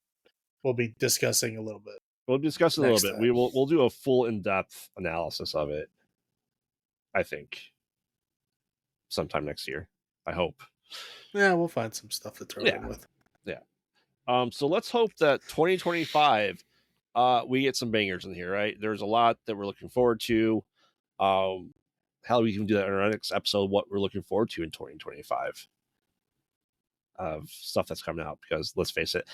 we'll be discussing a little bit. We'll discuss it a little bit. We'll do a full in-depth analysis of it, I think, sometime next year. I hope. Yeah, we'll find some stuff to throw in with. Yeah. So let's hope that 2025 we get some bangers in here, right? There's a lot that we're looking forward to. How we can do that in our next episode, what we're looking forward to in 2025 of stuff that's coming out, because let's face it,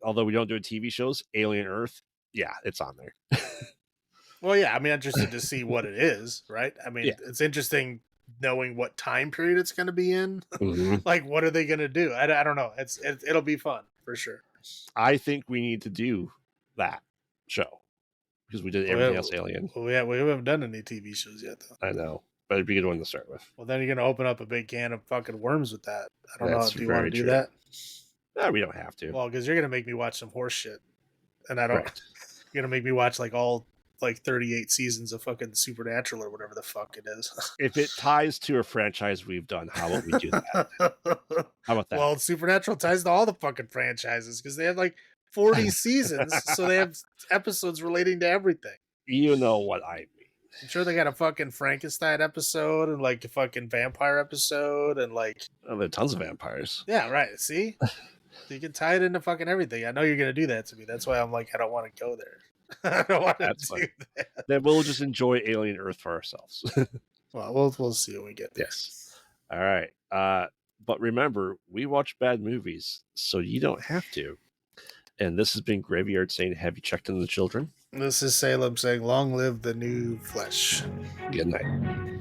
although we don't do TV shows, Alien Earth yeah, it's on there. Well, yeah, I'm interested to see what it is, right? I mean, Yeah. it's interesting knowing what time period it's going to be in. Mhm. Like, what are they going to do? I don't know. It'll be fun for sure. I think we need to do that show because we did everything else Alien. Well, we haven't done any TV shows yet, though. I know, but it'd be a good one to start with. Well, then you're going to open up a big can of fucking worms with that. I don't know. That's Do you want to very do true. that? No, we don't have to. Well, because you're going to make me watch some horse shit. And I don't. Right. You're going to make me watch like all 38 seasons of fucking Supernatural or whatever the fuck it is. If it ties to a franchise we've done, how about we do that? How about that? Well, Supernatural ties to all the fucking franchises because they have like 40 seasons, so they have episodes relating to everything. You know what I mean. I'm sure they got a fucking Frankenstein episode and like a fucking vampire episode and like. Oh, there are tons of vampires. Yeah, right. See? You can tie it into fucking everything. I know you're going to do that to me. That's why I'm like, I don't want to go there. I don't want to do that. Then we'll just enjoy Alien Earth for ourselves. Well, we'll see when we get there. Yes. All right. But remember, we watch bad movies, so you don't have to. And this has been Graveyard saying, have you checked on the children? This is Salem saying, long live the new flesh. Good night.